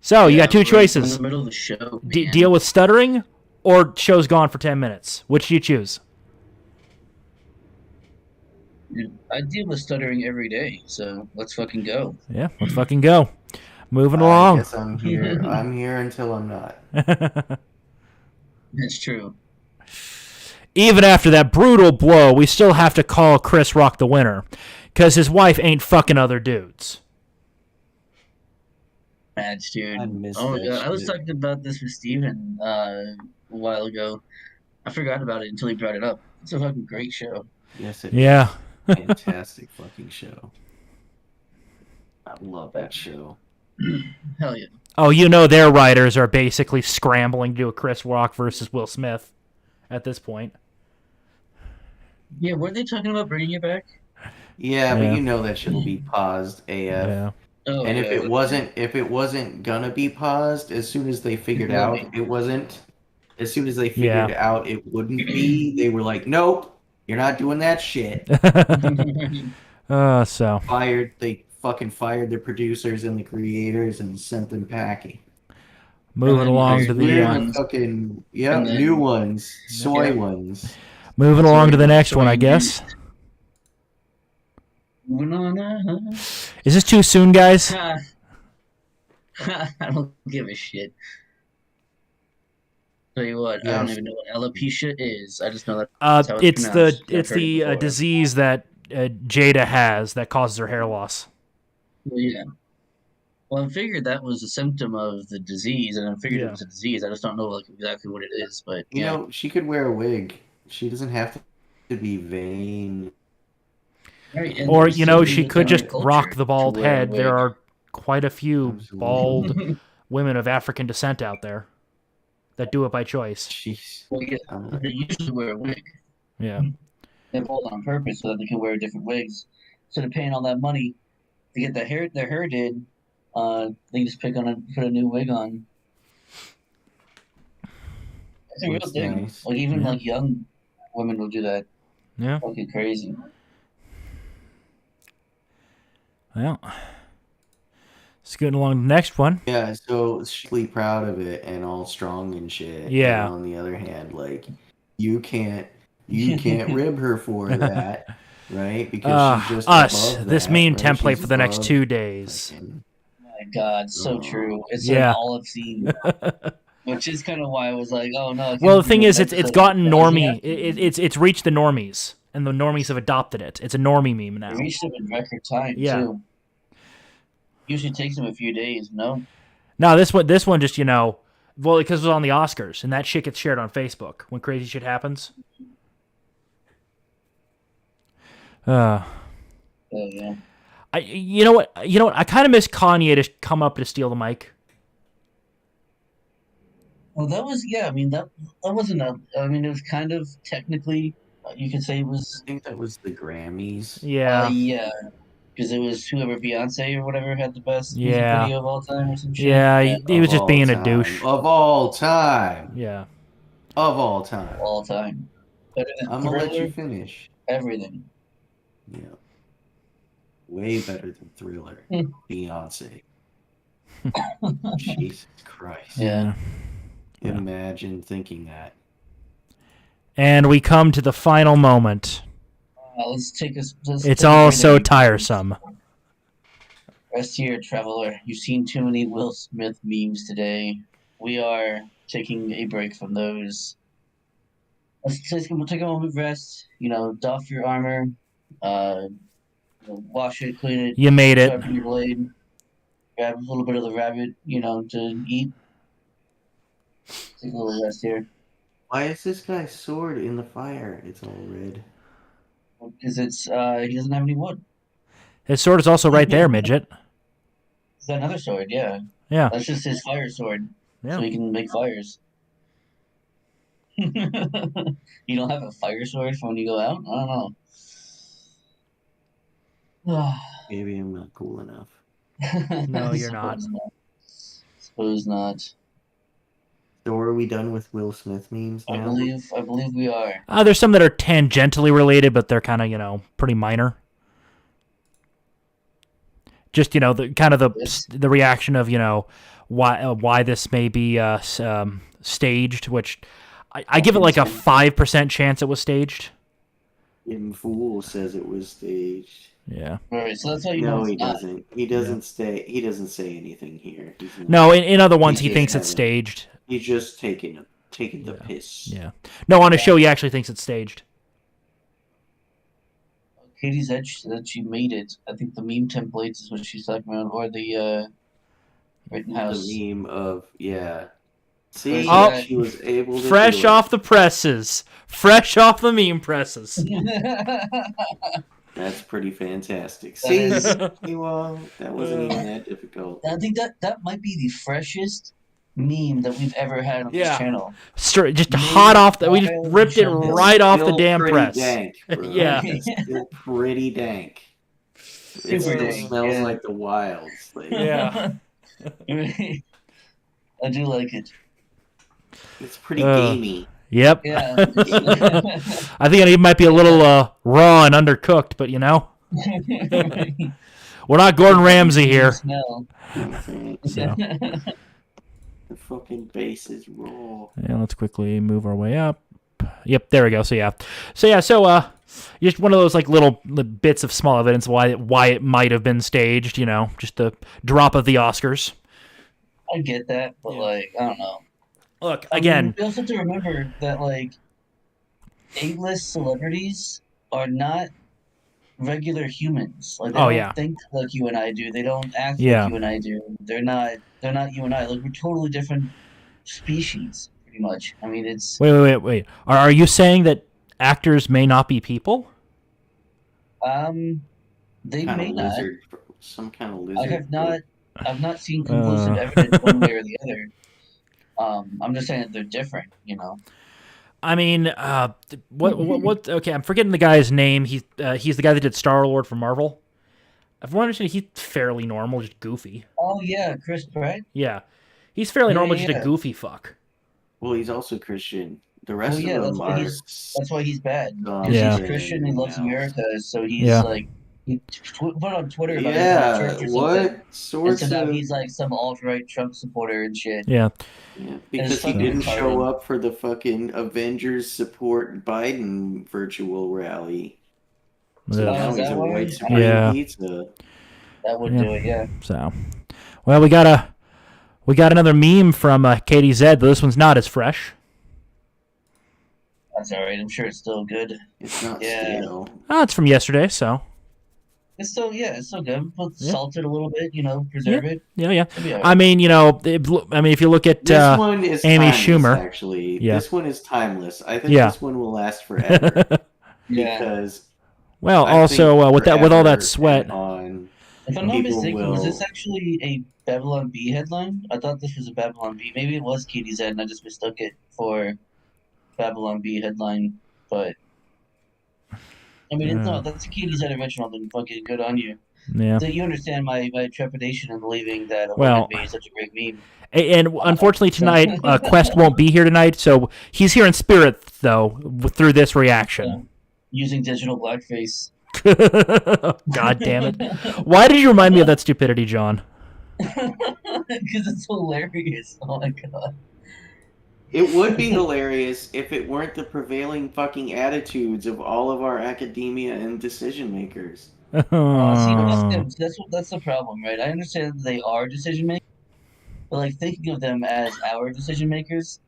So, you got two choices. In the middle of the show, deal with stuttering or show's gone for 10 minutes. Which do you choose? I deal with stuttering every day, so let's fucking go. Yeah, let's fucking go. Moving along. I guess I'm here. I'm here until I'm not. That's true. Even after that brutal blow, we still have to call Chris Rock the winner, because his wife ain't fucking other dudes. Match, dude. I missed oh my that god, I was shit. talking about this with Steven a while ago. I forgot about it until he brought it up. It's a fucking great show. Yes, it Yeah. is. Fantastic fucking show. I love that show. Hell yeah. Oh, you know their writers are basically scrambling to do a Chris Rock versus Will Smith at this point. Yeah, weren't they talking about bringing it back? Yeah, but you know that shit will be paused AF. Yeah. Oh, And yeah, if it wasn't gonna be paused, as soon as they figured out it wasn't, as soon as they figured out it wouldn't be, they were like, nope, you're not doing that shit. So They fucking fired the producers and the creators and sent them packing. moving along to the fucking new ones, soy ones. moving along to the next one, I guess. Is this too soon, guys? I don't give a shit. Tell you what, I don't even know what alopecia is. I just know that how it's pronounced. the disease that Jada has that causes her hair loss. Well, yeah. Well, I figured that was a symptom of the disease, and I figured it was a disease. I just don't know like exactly what it is, but you know, she could wear a wig. She doesn't have to be vain. Right, or she could just rock the bald head. There are quite a few bald women of African descent out there that do it by choice. Jeez. Well, yeah, they usually wear a wig. Yeah. They're bald on purpose so that they can wear different wigs. So they're paying all that money to get their hair did. They just put a new wig on. It's a real thing. Nice. Like even like young women will do that. Yeah. Fucking crazy. Well, scooting along to the next one. Yeah, so she's really proud of it and all strong and shit. Yeah. And on the other hand, like, you can't You can't rib her for that, right? Because she's just Us. above This that, meme right? template She's for the next above 2 days. fucking- My God, so true. It's an Yeah. olive scene, which is kind of why I was like, oh no. I can't Well, the do thing this is, it's episode gotten because you normie. have to- It's reached the normies, and the normies have adopted it. It's a normie meme now. It reached them in record time Yeah. too. Usually takes them a few days, no? No, this one just well, because it was on the Oscars, and that shit gets shared on Facebook when crazy shit happens. Oh yeah. You know what? I kind of miss Kanye to come up to steal the mic. Well, that was I mean that wasn't a. I mean it was kind of technically you could say it was. I think that was the Grammys. Yeah. Yeah. Because it was whoever Beyonce or whatever had the best music Yeah. video of all time or some shit. Yeah, he was Of just all being a time. douche. Of all time. Yeah. Of all time. All time. Better than I'm gonna let Thriller, you finish. everything. Yeah. Way better than Thriller. Hmm. Beyonce. Jesus Christ. Yeah. Imagine thinking that. And we come to the final moment. Let's take us. It's all so tiresome. Rest here, traveler. You've seen too many Will Smith memes today. We are taking a break from those. We'll take a moment of rest. Doff your armor. Wash it, clean it. You made it. Sharpen your blade. Grab a little bit of the rabbit, to eat. Take a little rest here. Why is this guy's sword in the fire? It's all red. Because he doesn't have any wood. His sword is also right there, midget. He's got another sword, yeah. Yeah. That's just his fire sword. Yeah. So he can make fires. You don't have a fire sword for when you go out? I don't know. Maybe I'm not cool enough. No, you're not. Suppose not. So are we done with Will Smith memes I now? believe we are. There's some that are tangentially related, but they're kind of, pretty minor. Just, the kind of the reaction of, why this may be staged, which I give it like a 5% chance it was staged. Jim Fool says it was staged. Yeah. Right, so that's how you know No, it's he not. doesn't. He doesn't stay. He doesn't say anything here. He's not- No, in other ones, he He's thinks just it's having- staged. He's just taking the piss. Yeah. No, on a show, he actually thinks it's staged. Katie's Edge said she made it. I think the meme templates is what she's talking about, or the Rittenhouse. The meme of See, Oh, she was able to Fresh do it. off the presses. Fresh off the meme presses. That's pretty fantastic. That See, is- well, that wasn't even that difficult. I think that might be the freshest meme that we've ever had on Yeah. this channel. Straight, just hot off the. We just ripped it It's right off the Still damn pretty press. Dank, bro. Yeah. It's still pretty dank. It Super still dank, smells yeah. like the wilds. Like, Yeah. I do like it. It's pretty Uh, gamey. Yep. Yeah. I think it might be a little raw and undercooked, but we're not Gordon Ramsay here. Smell. So The fucking base is raw. yeah, let's quickly move our way up. Yep, there we go. So just one of those like little bits of small evidence why it might have been staged. Just the drop of the Oscars. I get that, but I don't know. Look I mean, again. we also have to remember that A-list celebrities are not regular humans. They don't think like you and I do. They don't act like you and I do. They're not you and I. We're totally different species, pretty much. I mean, it's Wait. Are you saying that actors may not be people? they Kind may of not. lizard, some kind of lizard. I've not seen conclusive evidence one way or the other. I'm just saying that they're different, I mean, what? Okay, I'm forgetting the guy's name. He's the guy that did Star-Lord for Marvel. From what I understand, he's fairly normal, just goofy. Oh yeah, Chris Pratt. Yeah, he's fairly normal, just Yeah. a goofy fuck. Well, he's also Christian. The rest yeah, of them are. that's why he's bad. Oh, Because Yeah. he's Christian, he loves Yeah. America, so he's Yeah. He put on Twitter about his Yeah, church or something. what And sorts so now of... he's like some alt-right Trump supporter and shit. Yeah. Yeah, It's because he fucking didn't show retarded. up for the fucking Avengers support Biden virtual rally. So Ugh. Oh, now is he's that a why? white I don't supreme Yeah. pizza. That would Yeah. do it, yeah. So, well, we got another meme from Katie Z. But this one's not as fresh. That's alright. I'm sure it's still good. It's not Yeah. stale. Oh, it's from yesterday. So, It's still good. Put Yeah. salt it a little bit, preserve it. yeah. It'll be alright. I mean, if you look at This one is Amy timeless, Schumer, actually. Yeah. This one is timeless. I think Yeah. this one will last forever. Yeah. Because well, I also think with all that forever sweat, and on, If I'm not people mistaken, was this will... actually a Babylon Bee headline? I thought this was a Babylon Bee. Maybe it was Katie Z and I just mistook it for Babylon Bee headline. But I mean, no, that's a Katie Z original. Then fucking good on you. yeah. So you understand my trepidation in believing that a Well, Bee is such a great meme. And unfortunately tonight, Quest won't be here tonight, so he's here in spirit though through this reaction. Using digital blackface. God damn it! Why did you remind me of that stupidity, John? Because it's hilarious. Oh my god. It would be hilarious if it weren't the prevailing fucking attitudes of all of our academia and decision makers. See, that's the problem, right? I understand that they are decision makers, but like thinking of them as our decision makers,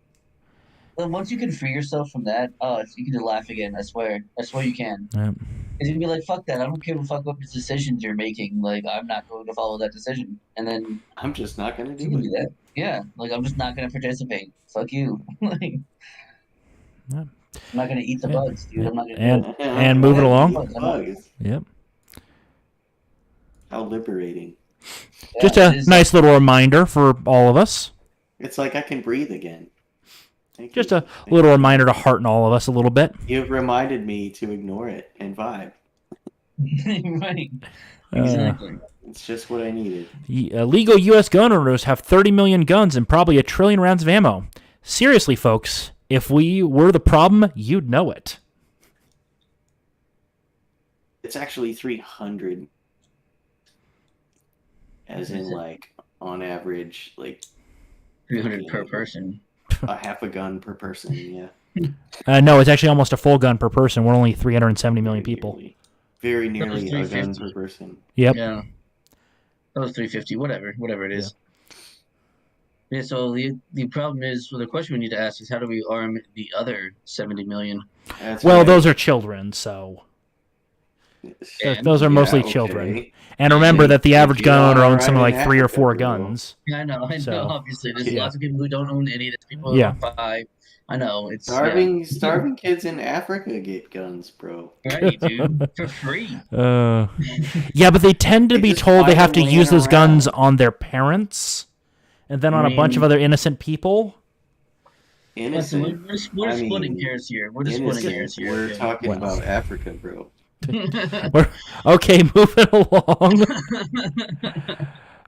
then once you can free yourself from that, you can just laugh again. I swear you can. Yep. Because you can be like, fuck that. I don't give a fuck what decisions you're making. Like, I'm not going to follow that decision. And then I'm just not gonna you do can do it. that. Yeah, like I'm just not going to participate. Fuck you. Like, Yep. I'm not going to eat the bugs, dude. Yep. I'm not going to do it. And move it along. Bugs. Yep. How liberating. Yeah, Just it a is. nice little reminder for all of us. It's like I can breathe again. Thank Just you. a little reminder to hearten all of us a little bit. You've reminded me to ignore it and vibe. Right. Exactly. It's just what I needed. Legal U.S. gun owners have 30 million guns and probably 1 trillion rounds of ammo. Seriously, folks, if we were the problem, you'd know it. It's actually 300. As in, like, on average, like 300 per person. a half a gun per person, yeah. No, it's actually almost a full gun per person. We're only 370 million people. Very nearly a gun 350. per person. Yep. Yeah. That was 350, whatever it is. Yeah, so the problem is, well, the question we need to ask is how do we arm the other 70 million? That's Well, right. those are children, so those are mostly okay. children. And remember that the average gun owner owns something like 3 or Africa, 4 bro. guns. I know, So, obviously. There's yeah. lots of people who don't own any. There's people who Yeah. own 5. I know, it's Starving kids in Africa get guns, bro. right, dude, for free. Yeah, but they tend to They be just told they buy have to them use laying those guns around. on their parents and then on a bunch of other innocent people. Listen, Innocent. we're splitting hairs here. We're just splitting hairs Innocent. here. We're talking about Africa, bro. Okay, moving along.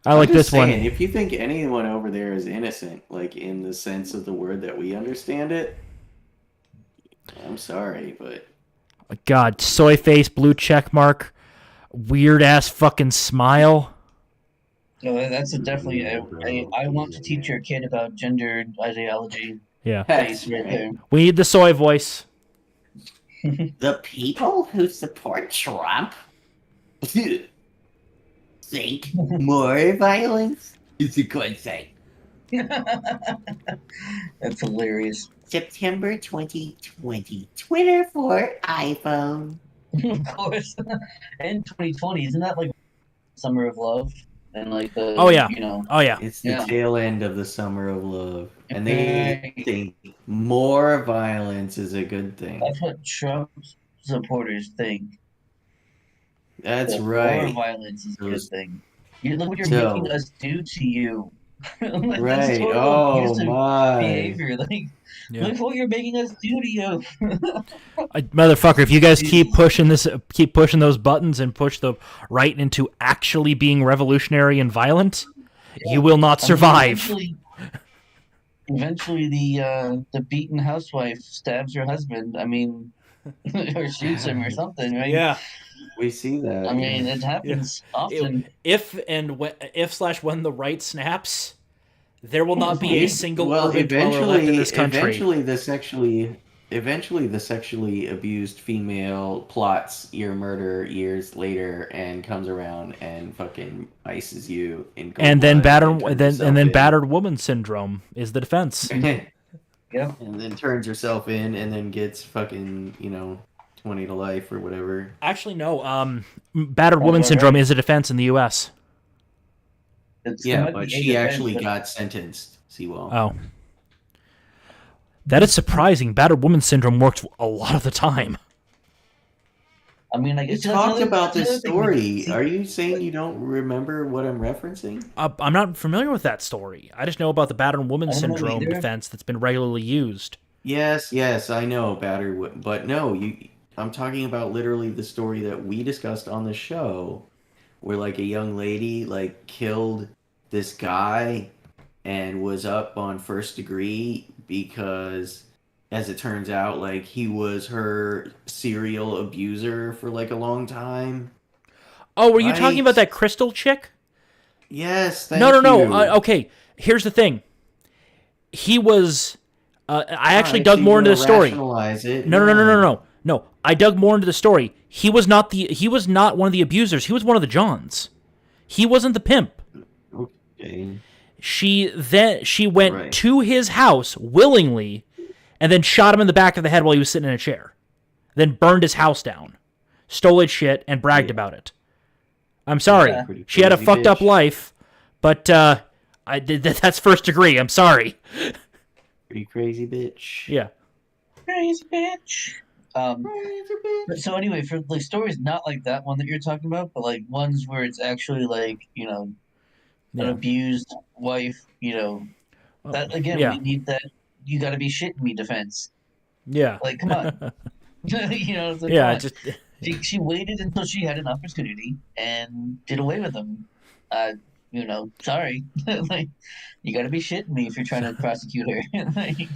I like I'm just this one. saying, if you think anyone over there is innocent, like in the sense of the word that we understand it, I'm sorry, but God, soy face, blue check mark, weird ass fucking smile. No, that's definitely. I want to teach your kid about gender ideology. Yeah. Face right there. We need the soy voice. the people who support Trump think more violence is a good thing. That's hilarious. September 2020, Twitter for iPhone. Of course. And 2020, isn't that like Summer of Love? And like the Oh, yeah. Oh, yeah. It's the Yeah. tail end of the summer of love. And they think more violence is a good thing. That's what Trump supporters think. That's That right. More violence is a good Those- thing. Look what you're So- making us do to you. Like, that's Right. total Oh abusive my. behavior. Like, look what you're making us do to you. Motherfucker, if you guys keep pushing those buttons and push the right into actually being revolutionary and violent, you will not survive. Eventually, the beaten housewife stabs her husband. I mean, or shoots him or something, right? Yeah. We see that. I mean, it happens often. If/when the right snaps, there will not be a single Well, urban dweller left in this country. eventually the sexually abused female plots your murder years later and comes around and fucking ices you in cold And then blood and turns herself in. battered woman syndrome is the defense. Yep. And then turns herself in and then gets fucking, 20 to life or whatever. Actually, no. Battered woman syndrome is a defense in the U.S. Yeah, but she actually got sentenced. Seawall. Oh. That is surprising. Battered woman syndrome works a lot of the time. I mean, I You guess that's talked another- about that's this another story. thing. See, Are you saying you don't remember what I'm referencing? I'm not familiar with that story. I just know about the battered woman I don't know syndrome either. defense that's been regularly used. Yes, I know but no, I'm talking about literally the story that we discussed on the show, where like a young lady like killed this guy and was up on first degree because, as it turns out, like he was her serial abuser for like a long time. Oh, were you talking Right. about that crystal chick? Yes, thank No. you. Okay, here's the thing. He was. I actually Alright, dug so more you're into the gonna story. rationalize it. No. I dug more into the story. He was not one of the abusers. He was one of the Johns. He wasn't the pimp. Okay. She went Right. to his house willingly, and then shot him in the back of the head while he was sitting in a chair. Then burned his house down, stole his shit, and bragged about it. I'm sorry, Yeah. Pretty she had a crazy fucked up bitch. life, but that's first degree. I'm sorry. Pretty crazy bitch. Yeah. crazy bitch. But so anyway, for like stories not like that one that you're talking about, but like ones where it's actually like an Yeah. abused wife, that again yeah. we need that. You got to be shitting me defense. Yeah. Like, come on. It's like, Yeah. come on. She waited until she had an opportunity and did away with him. Sorry. Like, you got to be shitting me if you're trying to prosecute her. Like,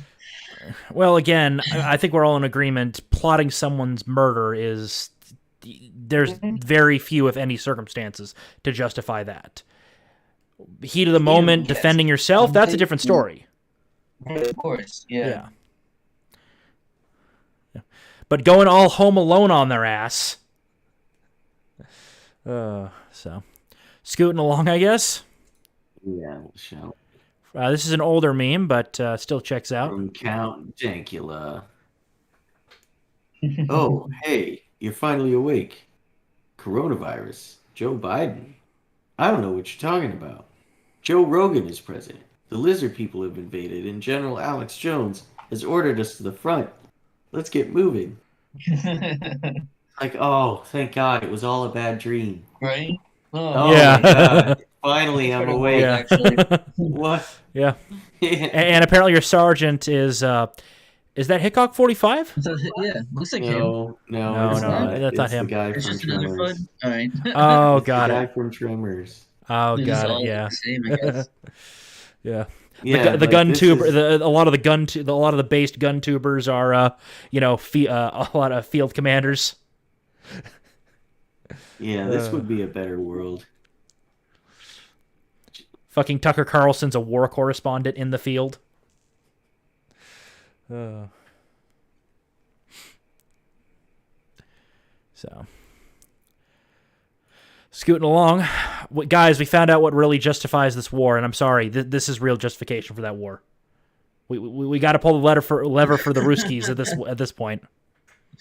Well, again, I think we're all in agreement. Plotting someone's murder is there's very few, if any, circumstances to justify that. Heat of the moment, yes. defending yourself, that's a different story. of course, yeah. But going all Home Alone on their ass. So, scooting along, I guess. Yeah, we'll show. This is an older meme, but still checks out. From Count Dankula. Oh, hey, you're finally awake. Coronavirus. Joe Biden. I don't know what you're talking about. Joe Rogan is president. The lizard people have invaded, and General Alex Jones has ordered us to the front. Let's get moving. Like, oh, thank God, it was all a bad dream. Right? Oh Yeah. my God. Finally, I'm awake. Yeah. Actually. What? Yeah. And apparently your sergeant is that Hickok 45? Yeah, looks like him. No, No, it's no, not. that's not It's him. the guy It's from just another Tremors. fun. All right. Oh, It's got the guy it. from Tremors. Oh, They're just got all it. Yeah. the same, I guess. Yeah. Yeah, the but gun this tuber, is- a lot of the based gun tubers are, a lot of field commanders. Yeah, this would be a better world. Fucking Tucker Carlson's a war correspondent in the field. So, scooting along, guys, we found out what really justifies this war, and I'm sorry, this is real justification for that war. We got to pull the lever for the Ruskies at this point.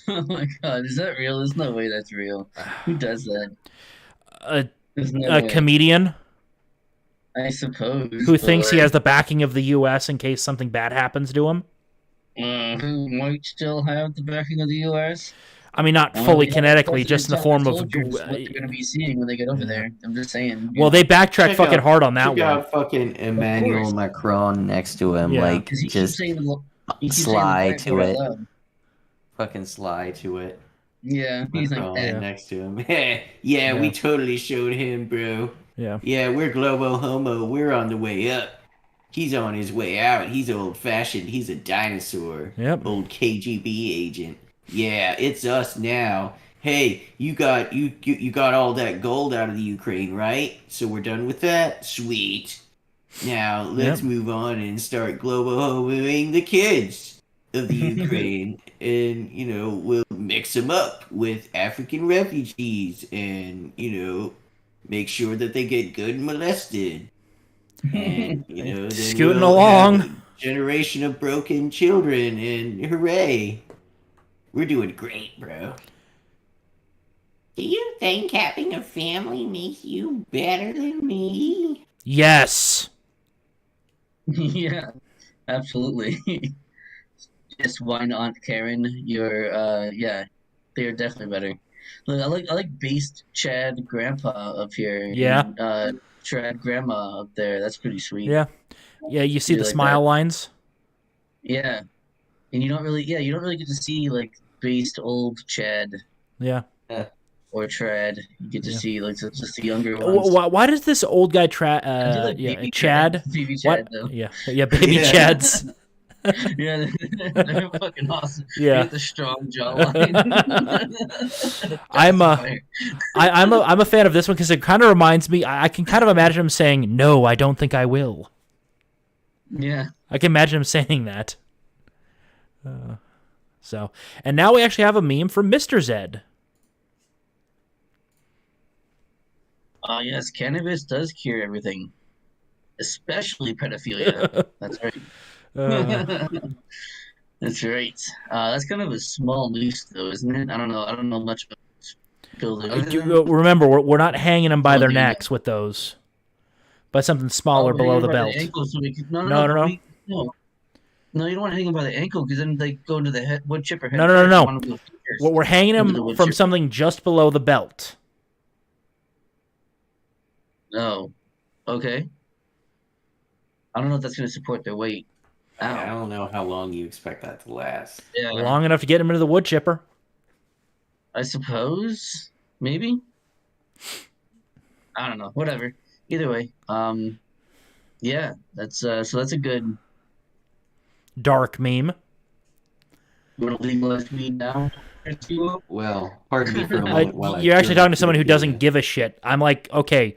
Oh my God, is that real? There's no way that's real. Who does that? There's no A way. comedian I suppose. who thinks he has the backing of the U.S. in case something bad happens to him. Who might still have the backing of the U.S. I mean, not fully kinetically, just in the form of. What they're going to be seeing when they get over there. I'm just saying. Well, they backtrack Check fucking out- hard on that Check one. out fucking Emmanuel course. Macron next to him, Yeah. like 'Cause he keeps just saying he keeps sly saying the to right word it. out loud. fucking sly to it. Yeah, he's like, Macron eh. next to him. Yeah, we totally showed him, bro. Yeah. Yeah, we're global homo. We're on the way up. He's on his way out. He's old fashioned. He's a dinosaur. Yep. Old KGB agent. Yeah, it's us now. hey, you got all that gold out of the Ukraine, right? So we're done with that. Sweet. Now let's Yep. move on and start globalizing the kids of the Ukraine, and we'll mix them up with African refugees, and make sure that they get good and molested, and then Scooting we'll have along. a generation of broken children, and hooray, we're doing great, bro. Do you think having a family makes you better than me? Yes. Yeah, absolutely. Just wine Aunt Karen. Yeah, they're definitely better. Look, I like based Chad Grandpa up here Yeah. and Chad Grandma up there. That's pretty sweet. Yeah. Yeah, you see Really the like smile that. lines? Yeah, and you don't really get to see like based old Chad Yeah. or Trad. You get to Yeah. see like just the younger ones. Why does this old guy I do like baby Chad? Chad, baby Chad What? though. Yeah, baby Yeah. Chads. Yeah, they're fucking awesome. Yeah. They get the strong jawline. I'm That's a fire. I'm a fan of this one because it kind of reminds me. I can kind of imagine him saying, "No, I don't think I will." Yeah. I can imagine him saying that. And now we actually have a meme from Mr. Zed. Oh yes, cannabis does cure everything, especially pedophilia. That's right. That's right. That's kind of a small noose, though, isn't it? I don't know. I don't know much about building. Remember, we're not hanging them by their Oh, yeah. necks with those, but something smaller below the by belt. ankle, so we can, No. No, you don't want to hang them by the ankle because then they go into the wood chipper head. No. first. You want them to go first We're hanging into the them wood from chipper. something just below the belt. Oh, okay. I don't know if that's going to support their weight. I Ow. don't know how long you expect that to last. Yeah, Long enough to get them into the wood chipper. I suppose. Maybe. I don't know. Whatever. Either way. Yeah. That's so that's a good. Dark meme. You want to legalize weed now? Well, pardon me for a moment. while I You're actually turn talking to someone who the, doesn't give a shit. I'm like, okay,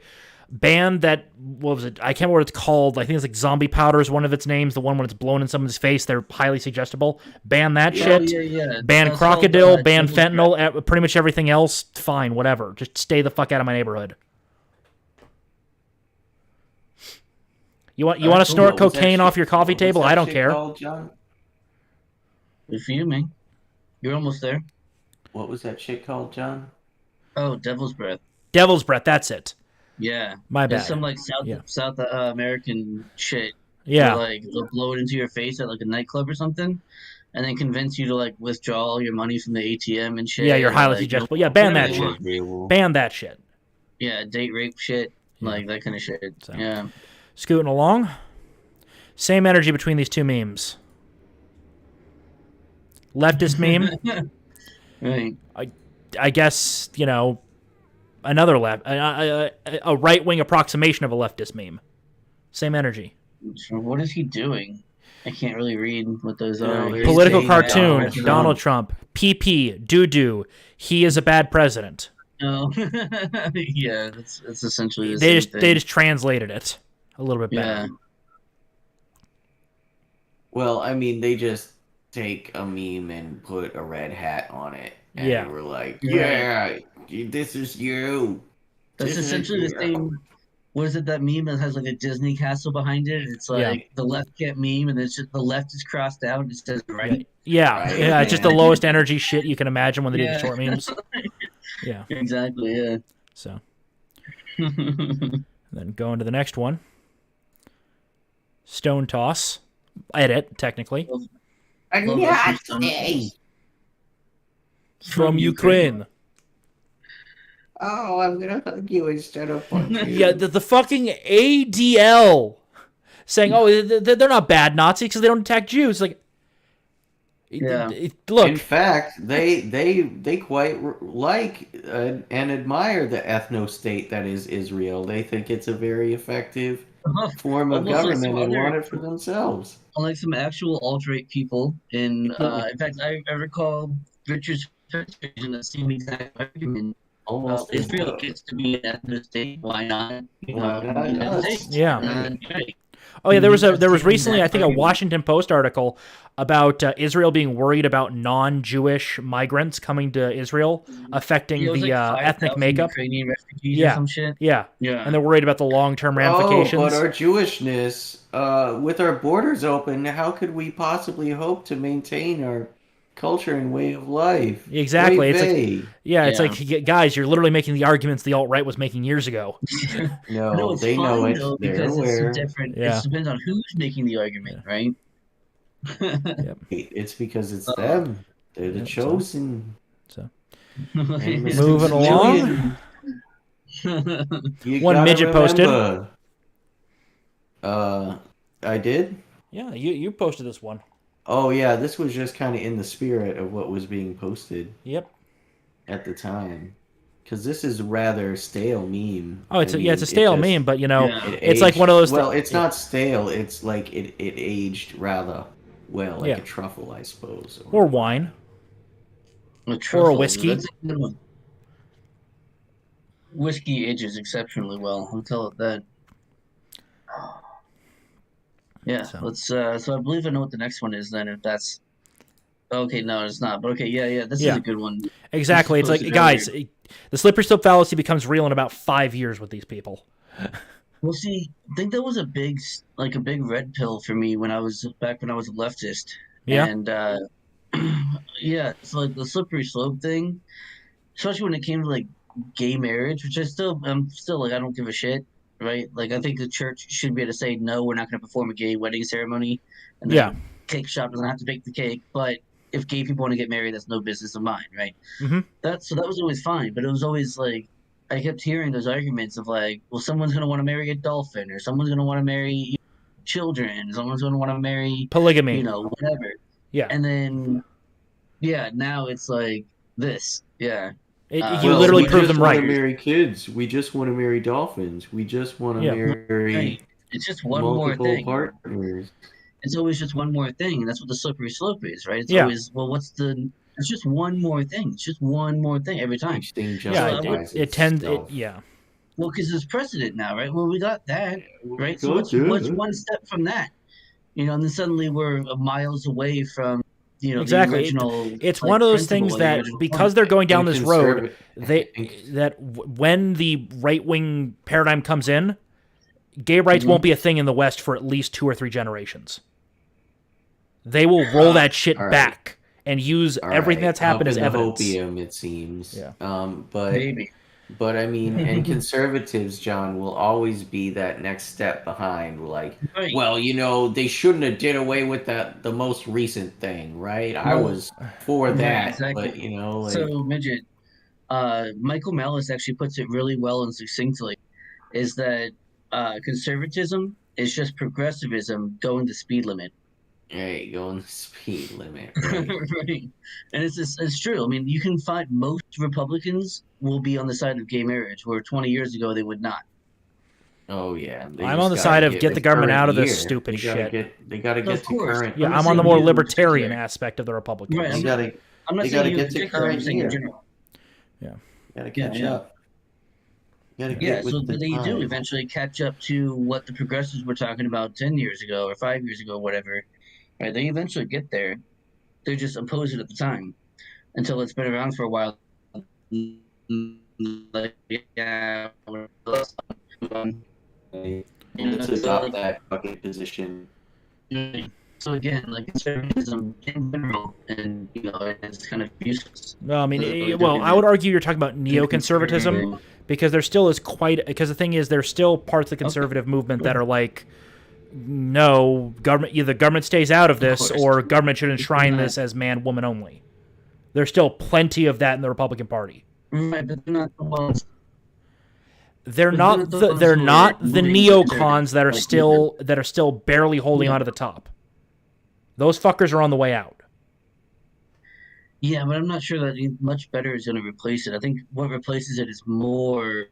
ban that. What was it? I can't remember what it's called. I think it's like zombie powder is one of its names. The one when it's blown in someone's face, they're highly suggestible. Ban that shit. Yeah. Ban That's called, crocodile. Ban devil's fentanyl. Pretty much everything else. Fine, whatever. Just stay the fuck out of my neighborhood. You want to snort what was that cocaine shit- off your coffee what was table? that I don't shit care. called, John? Good for you, man. You're almost there. What was that shit called, John? Oh, devil's breath. Devil's breath. That's it. Yeah. My There's bad. some like Yeah. South American shit. Yeah. Where, like they'll blow it into your face at like a nightclub or something, and then convince you to like withdraw all your money from the ATM and shit. Yeah, you're highly like, suggestible. Yeah, ban that whatever shit. they want. Ban that shit. Yeah, date rape shit, Yeah. like that kind of shit. So. Yeah. Scooting along. Same energy between these two memes. Leftist meme. Right. I guess, another a right-wing approximation of a leftist meme. Same energy. So what is he doing? I can't really read what those No, are. he's Political saying cartoon. that Donald Trump. PP. Doo-doo. He is a bad president. No. Yeah, it's essentially the They same thing. they just translated it a little bit Yeah. better. Well, I mean, they just take a meme and put a red hat on it. And Yeah. we're like, Yeah. yeah, this is you. That's This is essentially the you. same. What is it? That meme that has like a Disney castle behind it. It's like the left can't meme, and then it's just the left is crossed out. And it says right. Yeah, Right. yeah, it's just the lowest energy shit you can imagine when they do the Yeah. short memes. Yeah, Exactly. Yeah. so then going to the next one. Stone toss. Edit, technically. Agniatsky. From Ukraine. Oh, I'm gonna hug you instead of punch you. Yeah, the fucking ADL saying, oh, they're not bad Nazis because they don't attack Jews. Like, Yeah. Look. In fact, they quite like and admire the ethno-state that is Israel. They think it's a very effective form of Almost like government some and other- want it for themselves. Unlike some actual alt-right people in fact, I recall Richard's using the same exact argument. Almost Israel gets to be an ethnic state. Why not? Why not The United us? States. Yeah. Right. Oh yeah, there was Taking recently, that I think, a argument. Washington Post article about Israel being worried about non-Jewish migrants coming to Israel affecting Yeah, it was the like ethnic 5,000 makeup. Ukrainian refugees or Yeah, some shit. yeah, Yeah. and they're worried about the long-term Oh, ramifications. but our Jewishness, with our borders open, how could we possibly hope to maintain our culture and way of life? Exactly. Oy It's like, vey. yeah, it's Yeah. like, guys, you're literally making the arguments the alt-right was making years ago. No, No, it's they know fine it. though They're because it's aware. different. Yeah. It depends on who's making the argument, right? It's because it's them. They're the Yep, chosen. So And Mr. moving Civilian, along. you One gotta midget posted. remember. I did? Yeah, you posted this one. Oh, yeah, this was just kind of in the spirit of what was being posted Yep. at the time. Because this is rather stale meme. Oh, it's I a mean, stale it just- meme, but you know, Yeah. it it's like aged- one of those. Well, it's not stale. It's like it aged rather well, like Yeah. a truffle, I suppose. Or wine. Or a whiskey. That's a good one. Whiskey ages exceptionally well. I'll tell it that. Yeah, So. let's. So I believe I know what the next one is. Then, if that's okay, no, it's not. But okay, yeah, this Yeah. is a good one. Exactly. It's like, Posted guys, earlier. the slippery slope fallacy becomes real in about 5 years with these people. Well, see, I think that was a big red pill for me when I was a leftist. Yeah. And yeah, it's like the slippery slope thing, especially when it came to like gay marriage, which I'm still like I don't give a shit, right? Like I think the church should be able to say no, we're not going to perform a gay wedding ceremony, and then Yeah. cake shop doesn't have to bake the cake. But if gay people want to get married, that's no business of mine, right? Mhm. That was always fine, but it was always like I kept hearing those arguments of like, well, someone's going to want to marry a dolphin, or someone's going to want to marry children, someone's going to want to marry Polygamy. whatever. Yeah. And then, yeah, now it's like this. Yeah. You Well, literally we prove just them want to right. marry kids. We just want to marry dolphins. We just want to Yeah. marry Right. It's just one more multiple thing. partners. It's always just one more thing. And that's what the slippery slope is, right? It's Yeah. always, well, it's just one more thing. It's just one more thing every time. Each thing Yeah. justifies It tends. itself. Yeah. Well, because there's precedent now, right? Well, we got that, right? So got that. what's one step from that? And then suddenly we're miles away from, Exactly. the original. It's like, one of those principle things of the that original because point. they're going down this road, Conservative- when the right wing paradigm comes in, gay rights won't be a thing in the West for at least 2 or 3 generations. They will roll that shit All right. back and use All everything right, that's happened up as in the evidence. Hopium, it seems. Yeah. Maybe. But I mean, and conservatives, John, will always be that next step behind. Like, Right. well, they shouldn't have did away with the most recent thing, right? I Well, was for right, that, exactly. but like, So, Midget, Michael Malice actually puts it really well and succinctly, is that conservatism is just progressivism going the speed limit. hey, go on the speed limit, right? Right. And it's true. I mean, you can find most Republicans will be on the side of gay marriage, where 20 years ago they would not. Oh yeah, they I'm just on the gotta side of get the with government current out of this year. stupid They gotta shit. They gotta Of get to course. current. Yeah, I'm I'm not on the saying more you in libertarian particular. aspect of the Republicans. Right. You gotta I'm not They saying gotta you in get to particular. I'm current saying in year. general. gotta catch yeah. up. You gotta Yeah, get with so the they do time. eventually catch up to what the progressives were talking about 10 years ago or 5 years ago, whatever. Right? They eventually get there. They just oppose it at the time until it's been around for a while. Like, yeah, let's move on. Let's adopt that fucking position. So again, like conservatism in general, and it's kind of useless. No, I mean, Really well, doing I would it. argue you're talking about neoconservatism because there still is because the thing is, there's still parts of the conservative movement that are like, no, government, either government stays out of this course. or government should enshrine this as man, woman only. There's still plenty of that in the Republican Party. Right, but they're not the ones. They're But not they're the, those they're who are not the moving neocons that are conservative, still barely holding onto the top. Those fuckers are on the way out. Yeah, but I'm not sure that much better is going to replace it. I think what replaces it is more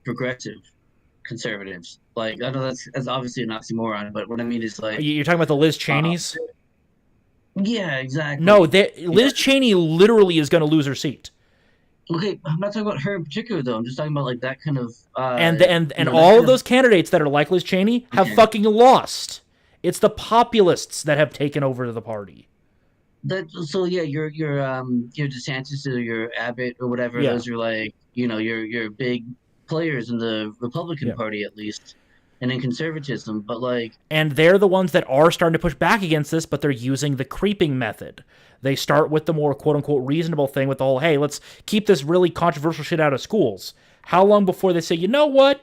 progressive conservatives. Like, I know that's obviously an oxymoron, but what I mean is like, You're talking about the Liz Cheneys? Yeah, exactly. No, Liz Cheney literally is going to lose her seat. Okay, I'm not talking about her in particular though. I'm just talking about like that kind of And you know, that all kind of those candidates that are like Liz Cheney have Okay. fucking lost. It's the populists that have taken over the party. That so yeah, your DeSantis or your Abbott or whatever. Yeah. Those are like your big players in the Republican Yeah. Party at least, and in conservatism. But like And they're the ones that are starting to push back against this, but they're using the creeping method. They start with the more quote-unquote reasonable thing with the whole, hey, let's keep this really controversial shit out of schools. How long before they say, you know what?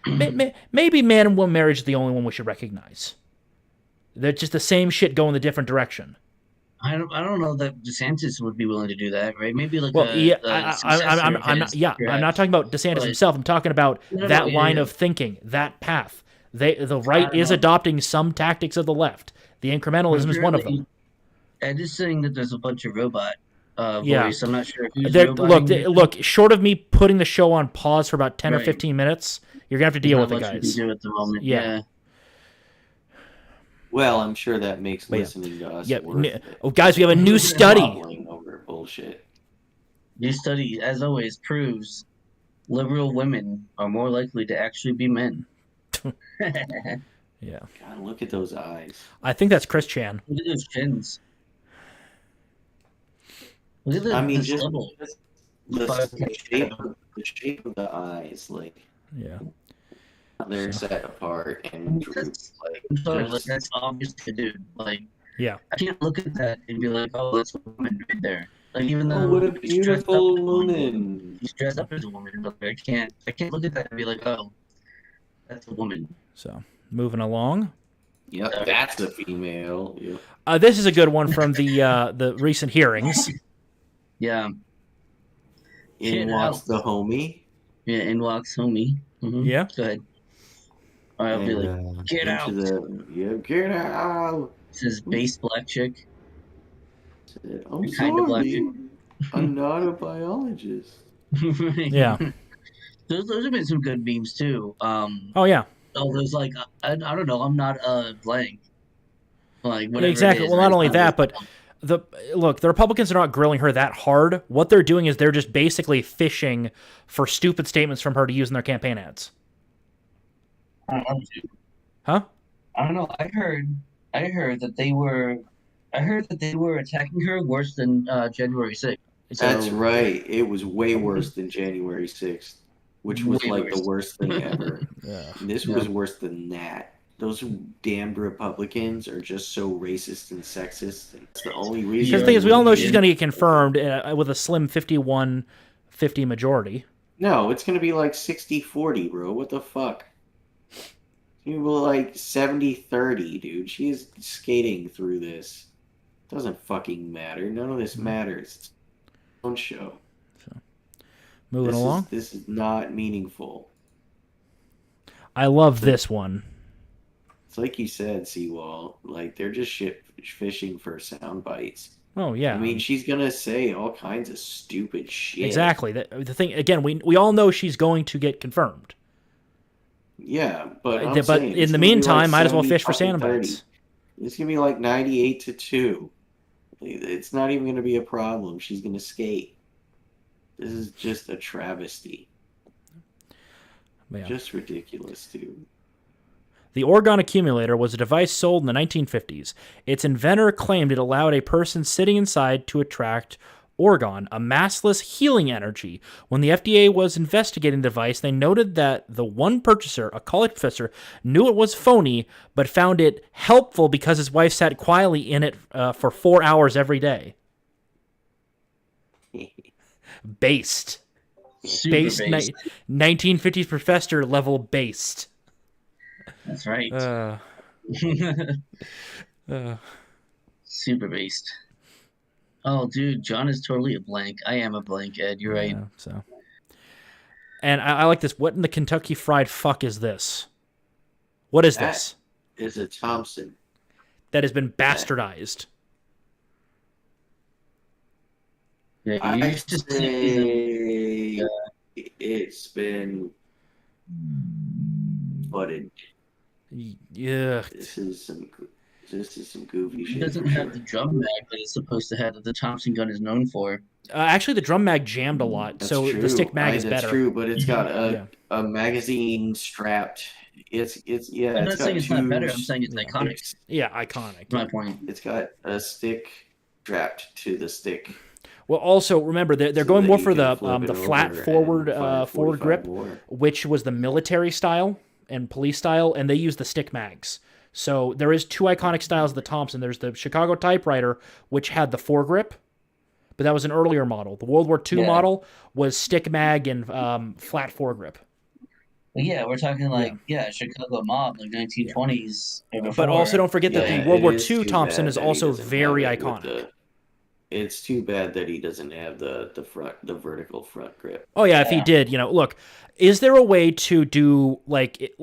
Maybe man and woman marriage is the only one we should recognize. They're just the same shit going the different direction. I don't know that DeSantis would be willing to do that, right? Maybe like Well, yeah, a I'm not. Yeah, I'm not talking about DeSantis himself. I'm talking about that line of thinking, that path. The right is adopting some tactics of the left. The incrementalism is one of them. I'm just saying that there's a bunch of robot Yeah. voice. I'm not sure who's Look, short of me putting the show on pause for about 10 or Right. 15 minutes, you're going to have to deal with it, guys. Do at the moment. Yeah. Yeah. Well, I'm sure that makes But yeah. listening to us Yeah, worth it. oh, guys, we have a new study. Squabbling over bullshit. New study, as always, proves liberal women are more likely to actually be men. Yeah, God, look at those eyes. I think that's Chris Chan. Look at those chins. Look at the, I mean, the just stubble. the shape of the eyes, like Yeah, they're set apart and drooped, like I'm sorry, like, just- that's obvious to do. Like, yeah. I can't look at that and be like, oh, that's a woman right there. Like, even though Oh, what a he's dressed up beautiful as a woman. He's dressed up as a woman, but I can't look at that and be like, oh, that's a woman. So moving along. Yep, that's a female. Yep. This is a good one from the recent hearings. Yeah. In Shit walks out. the homie. Yeah, in walks homie. Mhm. Yeah. Go ahead. All right, I'll be like, And, get out. Get out. It says base black chick. Said, I'm Kind of black sorry. chick. I'm not a biologist. Yeah. Those have been some good memes too. Oh yeah. There's like I don't know. I'm not blank. Like whatever. Exactly. It is, Well, right? not only It's that, but the Republicans are not grilling her that hard. What they're doing is they're just basically fishing for stupid statements from her to use in their campaign ads. Huh? I don't know. I heard that they were attacking her worse than January 6th. That's right. It was way worse than January 6th, which was Way like worse. the worst thing ever. Yeah. This was worse than that. Those damned Republicans are just so racist and sexist. It's the only reason. Because the thing is, we all know she's going to get confirmed with a slim 51-50 majority. No, it's going to be like 60-40, bro. What the fuck? It's going to be like 70-30, dude. She is skating through this. Doesn't fucking matter. None of this matters. It's its own show. Moving along. This is not meaningful. I love this one. It's like you said, Seawall. Like, they're just fishing for sound bites. Oh yeah. I mean, she's gonna say all kinds of stupid shit. Exactly. The thing again, we all know she's going to get confirmed. Yeah, but But saying, in it's the gonna be meantime, like might as well fish for 70-30. soundbites. It's gonna be like 98-2. It's not even gonna be a problem. She's gonna skate. This is just a travesty. Yeah. Just ridiculous, dude. The orgone accumulator was a device sold in the 1950s. Its inventor claimed it allowed a person sitting inside to attract orgone, a massless healing energy. When the FDA was investigating the device, they noted that the one purchaser, a college professor, knew it was phony, but found it helpful because his wife sat quietly in it for 4 hours every day. Based. Super Based. based. 1950s professor level based. That's right. Super based. Oh, dude, John is totally a blank. I am a blank, Ed. You're right. Yeah, so. And I like this. What in the Kentucky Fried Fuck is this? What is this? Is a Thompson. That has been bastardized. Yeah, I you just say it's been butted. Yeah. This is some This is some goofy It shit. doesn't For have sure. the drum mag that it's supposed to have that the Thompson gun is known for. Actually, the drum mag jammed a lot, That's so true. the stick mag is That's better. true, but it's got Yeah. a magazine strapped. It's yeah. I'm It's not saying got it's not two. better. I'm saying it's Yeah. iconic. Yeah, iconic. My point. It's got a stick strapped to the stick. Well, also remember they're So going that more you for can flip the it flat over forward and fire forward 45 grip, more. which was the military style and police style, and they use the stick mags. So there is two iconic styles of the Thompson. There's the Chicago typewriter, which had the foregrip, but that was an earlier model. The World War II Yeah. model was stick mag and flat foregrip. But yeah, we're talking like Chicago mob, like 1920s. Or before. But also don't forget that Yeah, the World it War is II too Thompson bad is that he also doesn't have very it with iconic. It's too bad that he doesn't have the vertical front grip. Oh yeah, if he Yeah. did, look, is there a way to do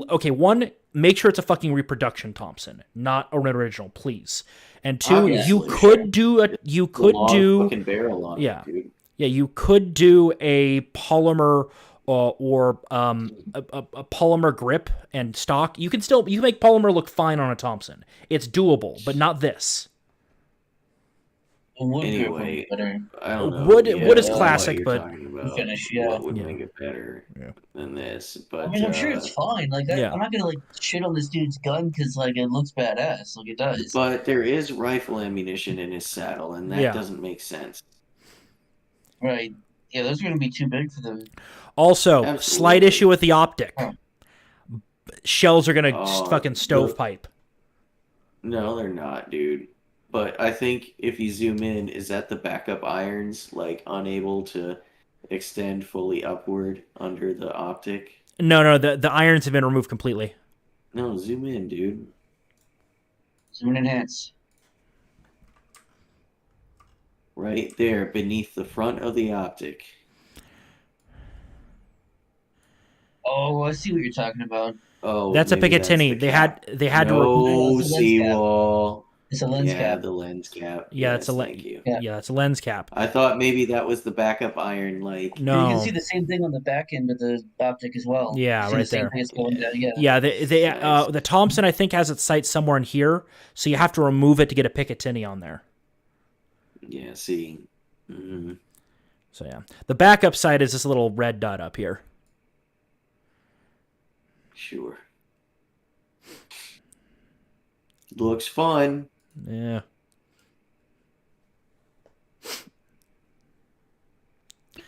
okay, one, make sure it's a fucking reproduction Thompson, not an original, please. And two, Obviously, you could do a you The could long do fucking barrel on yeah. it, dude. yeah, you could do a polymer or a polymer grip and stock. You can make polymer look fine on a Thompson. It's doable, but not this. The wood grip would Anyway, be better. I don't know. Wood Yeah, is I don't know classic, what you're but talking about. finish, yeah. What would Yeah. make it better than this? But I mean, I'm sure it's fine. Like, yeah. I'm not gonna like shit on this dude's gun because like it looks badass. Like it does. but there is rifle ammunition in his saddle, and that Yeah. doesn't make sense. Right. Yeah, those are gonna be too big for the. Also, Absolutely. slight issue with the optic. Oh. Shells are gonna Oh, fucking stovepipe. No, they're not, dude. But I think if you zoom in, is that the backup irons like unable to extend fully upward under the optic? No, the irons have been removed completely. No, zoom in, dude. Zoom and enhance. Right there, beneath the front of the optic. Oh, I see what you're talking about. Oh, That's a maybe that's Picatinny. the They cap. had to No That's a lens cap. seawall. It's a lens Yeah, cap. the lens cap. Yeah, Yes, thank you. Yeah. it's a lens cap. I thought maybe that was the backup iron, like You No. can see the same thing on the back end of the optic as well. Yeah, You see right the same there. thing that's going down. Yeah. Yeah, the Thompson I think has its sight somewhere in here, so you have to remove it to get a Picatinny on there. yeah. See, hmm So yeah, the backup sight is this little red dot up here. sure. Looks fun. Yeah.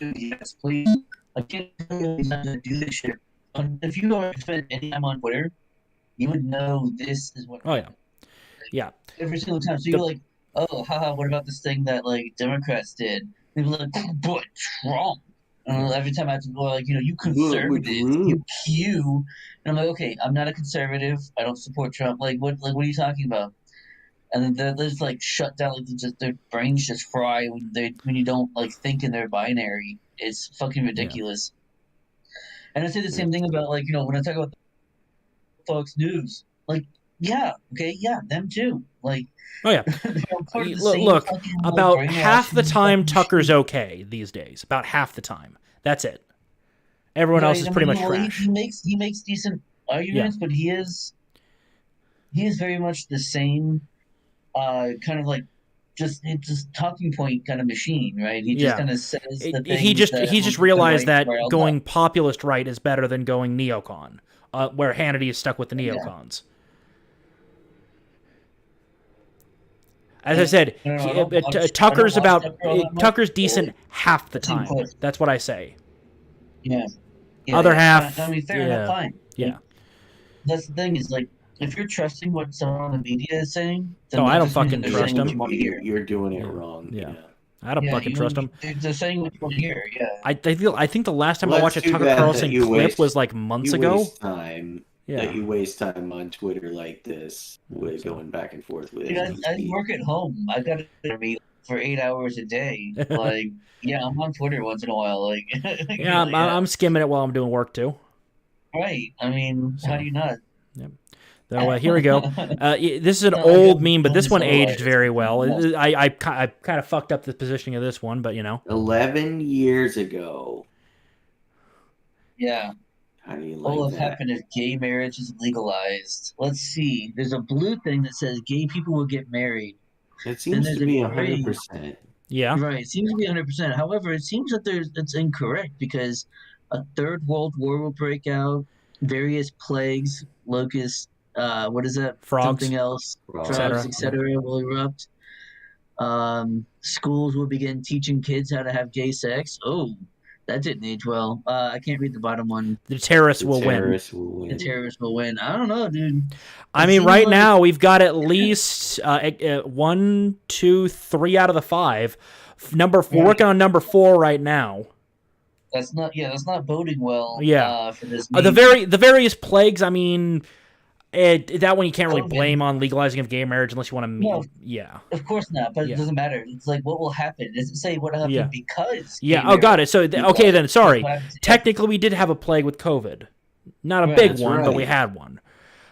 Yes, please. I can't tell you not to do this shit. If you don't spend any time on Twitter, you would know this is what. Oh yeah. Yeah. Every single time. So you're like, oh, haha, what about this thing that like Democrats did? People are like, but Trump. Every time I have to go, like, you conservatives, you Q, and I'm like, okay, I'm not a conservative. I don't support Trump. Like, what are you talking about? And then they're just like shut down, like their brains just fry when you don't like think in their binary. It's fucking ridiculous. And I say the same thing about like when I talk about Fox News, like them too. Like Oh yeah. they're part of the same Look, fucking, about brainwashing half the time fucking Tucker's shit. okay these days. About half the time. That's it. Everyone else Right, is I pretty mean, much well, trash. He makes decent arguments, but he is very much the same kind of like just talking point kind of machine, right? He just Yeah. kind of says the He things just that he just the realized right that railed going up. populist right is better than going neocon, where Hannity is stuck with the neocons. As I said, No, I don't Tucker's watch about Tucker all that much. Tucker's decent half the Too time. close. That's what I say. Yeah. Other half, I mean, fair yeah. enough, fine. Yeah. That's the thing is like if you're trusting what someone on the media is saying, then Oh, that I don't just means fucking that they're trust saying what them. you want to hear. You're doing it wrong. Yeah. Yeah. I don't fucking trust him. They're saying what you want to hear. Yeah. I think the last time Well, I watched a it's too Tucker bad that Carlson you clip waste- was like months You ago. waste time. Yeah. That you waste time on Twitter like this, with going back and forth with. Dude, I work at home. I got to meet for 8 hours a day. Like, yeah, I'm on Twitter once in a while. Like, Yeah, I'm skimming it while I'm doing work too. right. I mean, how do you not? So here we go. This is an No, I old got meme, but this one one aged so very well. it's- I kind of fucked up the positioning of this one, but 11 years ago. Yeah. How do you What will like that? happen if gay marriage is legalized? Let's see. There's a blue thing that says gay people will get married. It Then seems there's to a be gray. 100%. Yeah. Right, it seems to be 100%. However, it seems that it's incorrect because a third world war will break out, various plagues, locusts, what is that? Frogs, Something else, frogs, etc. Yeah. etc. will erupt. Schools will begin teaching kids how to have gay sex. Oh, that didn't age well. I can't read the bottom one. The terrorists The will win. terrorists will The win. terrorists will win. I don't know, dude. I It mean, seems right like now we've got at least 1, 2, 3 out of the 5. Number 4, working on number 4 right now. that's not boding well. Yeah. For this. The various plagues. I mean, that one you can't really COVID. blame on legalizing of gay marriage unless you want to meet. No. Yeah. Of course not, but Yeah. it doesn't matter. It's like what will happen. It doesn't say what happened Yeah. because. Yeah. gay Oh, got marriage it. So was okay then. legalized. Sorry. What happens- Technically, we did have a plague with COVID. Not a Right. big That's one, but we right. had one.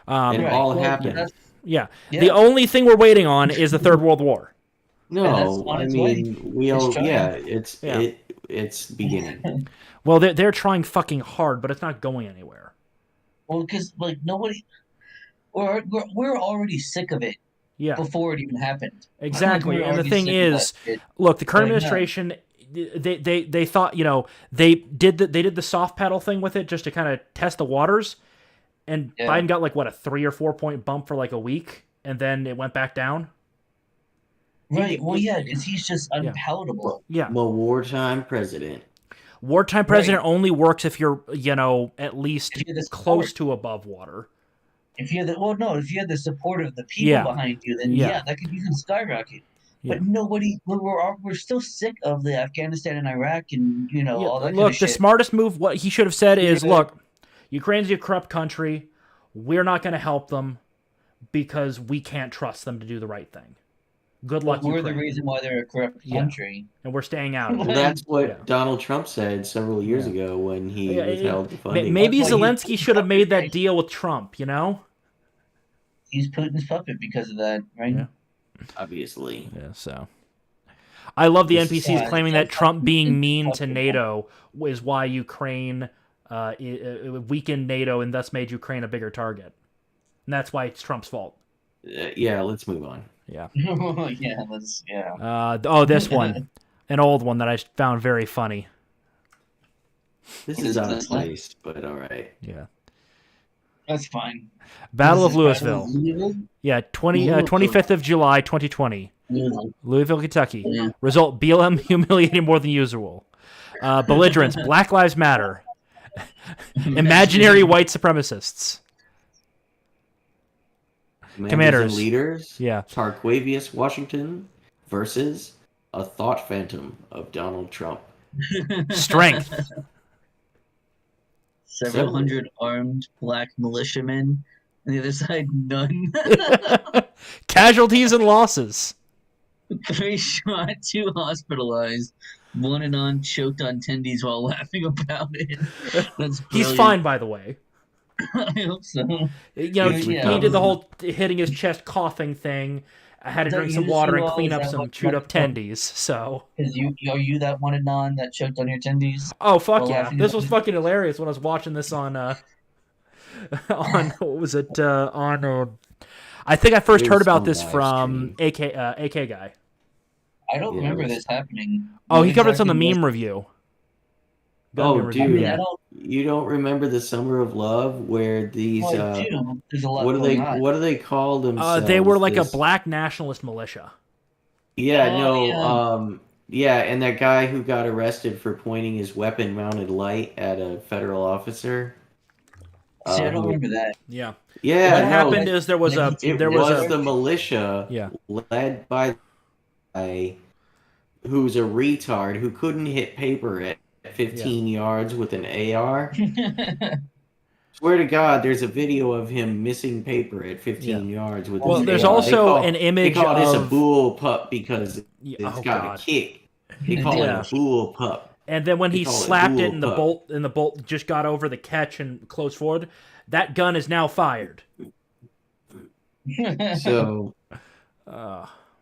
It Right. all Well, happened. that's- Yeah. Yeah. The only thing we're waiting on is the Third World War. that's No, on I its way. mean we It's all trying. yeah, it's beginning. Well, they're trying fucking hard, but it's not going anywhere. Well, because like nobody, we're already sick of it Yeah. before it even happened. Exactly. We're And the already thing sick of that is, shit. look, the current Right now. administration, they thought, they did the soft pedal thing with it just to kind of test the waters, and Yeah. Biden got like what, a 3 or 4 point bump for like a week, and then it went back down. Right. Well, yeah, because he's just unpalatable. Yeah. I'm a wartime president. Wartime president only works if you're, at least If you're the close support. to above water. If you have the support of the people Yeah. behind you, then Yeah. that you can skyrocket. Yeah. But nobody, we're still sick of the Afghanistan and Iraq and Yeah, all that kind look, of the shit. smartest move, what he should have said is, Yeah. look, Ukraine's a corrupt country. We're not going to help them because we can't trust them to do the right thing. Good luck, We're Ukraine. the reason why they're a corrupt Yeah. country. And we're staying out of Well, it. that's what Yeah. Donald Trump said several years ago when he Yeah, withheld the funding. Maybe That's why Zelensky should have made that deal with Trump, He's Putin's puppet because of that, right? Yeah. Obviously. Yeah, so. I love the This is NPCs sad. claiming that Trump being mean to Fucking NATO is why Ukraine weakened NATO and thus made Ukraine a bigger target. And that's why it's Trump's fault. Yeah, let's move on. Yeah. yeah. This one. An old one that I found very funny. This What is is out of this one? place, but all right. Yeah. That's fine. Battle of This is Louisville. Louisville? Yeah, Louisville. 25th of July, 2020. Louisville. Louisville, Kentucky. Yeah. Result, BLM humiliating more than usual. Belligerents, Black Lives Matter. Imaginary white supremacists. Commanders. and leaders. Yeah. Tarquavius Washington versus a thought phantom of Donald Trump. Strength. Several hundred armed black militiamen. On the other side, none. Casualties and losses. 3 shot, 2 hospitalized. 1 and on choked on tendies while laughing about it. That's He's brilliant. fine, by the way. I hope so. He Yeah. did the whole hitting his chest coughing thing. I had to Is that drink some you, water and Sue? clean Is up that some what chewed up Trump- tendies. So, Are you that 1 and on that choked on your tendies? oh fuck While yeah, laughing this about was it? fucking hilarious when I was watching this on on what was it on I think I first It heard was about some this live from stream. AK guy. I don't Yeah, remember it was- this happening. Oh, What he covered some of exactly the meme was- review. Oh, Meme review, dude. yeah. You don't remember the Summer of Love where these Well, I do. There's a lot what going do they call themselves? They were like This- a black nationalist militia. Yeah, Oh, no, yeah. yeah, and that guy who got arrested for pointing his weapon-mounted light at a federal officer. See, I don't who- remember that. Yeah. Yeah, What no, happened is there was a it there was, was a the militia Yeah. led by the guy who's a retard who couldn't hit paper at 15 yards with an AR. Swear to God, there's a video of him missing paper at 15 yards with Well, his there's AR. also an They image call this a of bull pup because Yeah, it's oh, got God. a kick. They call Yeah. it a bull pup. And then when They he call it slapped it dual and the pup. bolt just got over the catch and closed forward, that gun is now fired. So,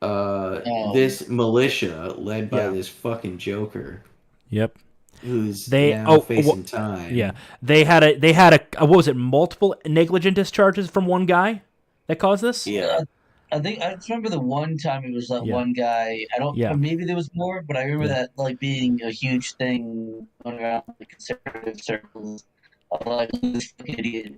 Uh, this militia led by Yeah. this fucking Joker. Yep. who's They now facing time. Yeah, they had a what was it? Multiple negligent discharges from one guy that caused this. Yeah. I think I just remember the one time it was that Yeah. one guy. I don't. Yeah. Or maybe there was more, but I remember Yeah. that like being a huge thing going around the conservative circles. Of like this fucking idiot.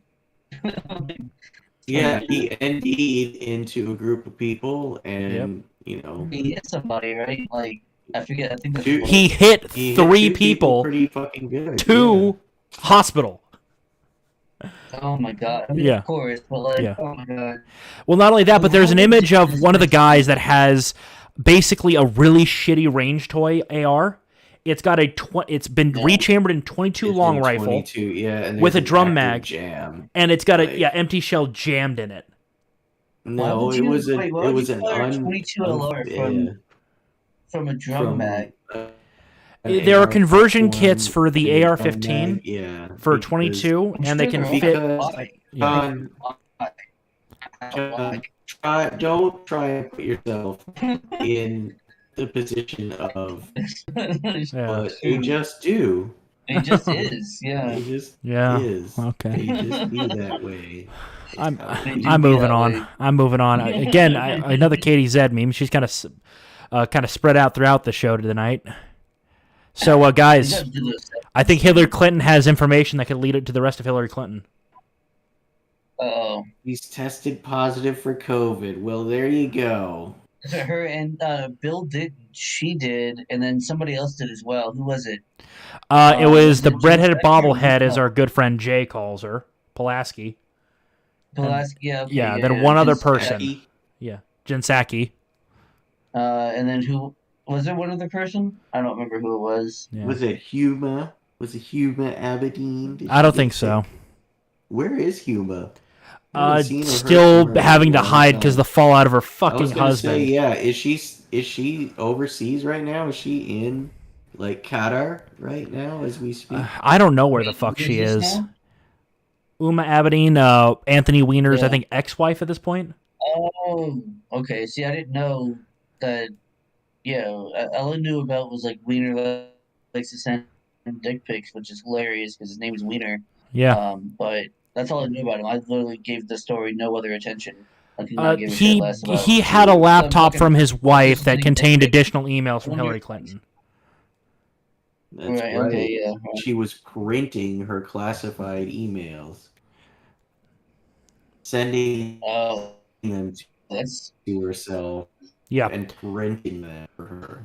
Yeah, he ND'd into a group of people, and you know, He hit somebody, right? Like I forget. I think that's Dude, what He it hit he hit 3 two people pretty fucking good. to hospital. was. Oh my god. I mean, Yeah. of course, but like, Yeah. oh my god. Well, not only that, but there's an How image of ridiculous one of the is guys that has basically a really shitty range toy AR. It's got it's been rechambered in 22 It's long in rifle 22, yeah, and with a there's an drum active mag, jam. and it's got Like- a empty shell jammed in it. No, Why it would was you- a wait, why it would was you an fire 22 LR from a drum mag? an There are conversion AR-51 kits for the and a AR-15 drum mag, yeah, for because- 22, I'm and they sure can they're fit. because Why? John, Why? don't try and put yourself in the position of, Yeah. but they just do. It just is, yeah. It just Yeah, is. okay. They just be that way. I'm do I'm be moving that on. way. I'm moving on. Again, another Katie Z meme. She's kind of spread out throughout the show tonight. So, You guys, gotta do this. I think Hillary Clinton has information that could lead it to the rest of Hillary Clinton. Uh-oh. He's tested positive for COVID. Well, there you go. So her and Bill did, she did, and then somebody else did as well. Who was it? It was the Jim redheaded Sacchi or bobblehead, as no? our good friend Jay calls her, Pulaski. Pulaski, yeah. Okay, Yeah, then one Jim other Sacchi. person. Yeah, Jen Psaki. And then who was there? One other person? I don't remember who it was. Yeah. Was it Huma? Was it Huma Abedin? Did I she don't get think sick? so. Where is Huma? I haven't seen or heard Still from her in having a to long hide because time. the fallout of her I was fucking gonna husband. say, yeah. Is she overseas right now? Is she in like Qatar right now as we speak? I don't know where the fuck Who's she this is. now? Uma Abedin, Anthony Weiner's, Yeah. I think, ex-wife at this point. Oh, okay. See, I didn't know that. Yeah, all I knew about was like Wiener likes to send dick pics, which is hilarious because his name is Wiener. Yeah. But that's all I knew about him. I literally gave the story no other attention. I did not give a shit He less about he it. had a Some laptop fucking- from his wife that getting contained dick pics. additional emails from Wonder- Hillary Clinton. That's Right, right. okay, yeah. She was printing her classified emails, sending Oh, them that's to herself, Yeah. and printing them for her.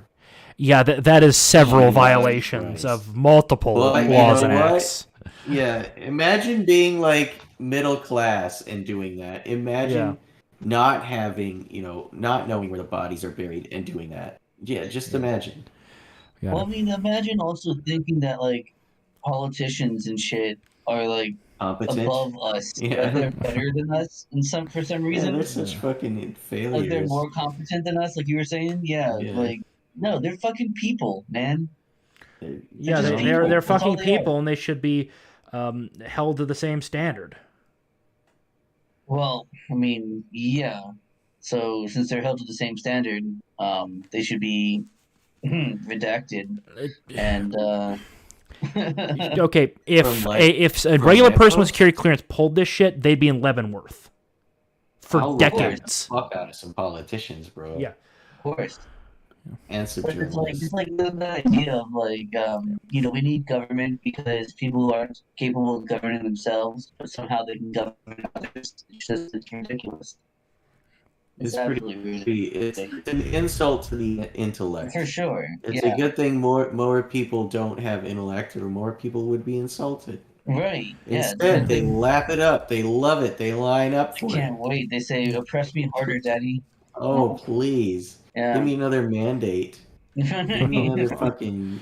Yeah, that is several Jesus violations Christ. of multiple Well, you laws know and what? acts. Yeah, imagine being like middle class and doing that. Imagine not having, not knowing where the bodies are buried and doing that. Yeah, just imagine. Yeah. well. I mean, imagine also thinking that like politicians and shit are like Competent. above us. Yeah. Like they're better than us for some Yeah, reason. they're such fucking failures. Like they're more competent than us, like you were saying. Yeah, Yeah. like no, they're fucking people, man. Yeah, just they're people. they're That's all fucking they are. people, and they should be held to the same standard. Well, I mean, yeah. So since they're held to the same standard, they should be redacted. And Okay, if From, like, if a from regular person Mexico? with security clearance pulled this shit, they'd be in Leavenworth for I'll decades. Fuck out of some politicians, bro. Yeah. of course, And some but it's journalists. like the idea of like we need government because people aren't capable of governing themselves, but somehow they can govern others. It's ridiculous. It's absolutely it's an insult to the intellect. for sure. It's Yeah, a good thing more people don't have intellect, or more people would be insulted. right. Yeah, Instead, they lap it up. They love it. They line up I for it. can't wait. They say, "Oppress me harder, Daddy." Oh, please. Yeah. Give me another mandate. Give me another fucking Yeah.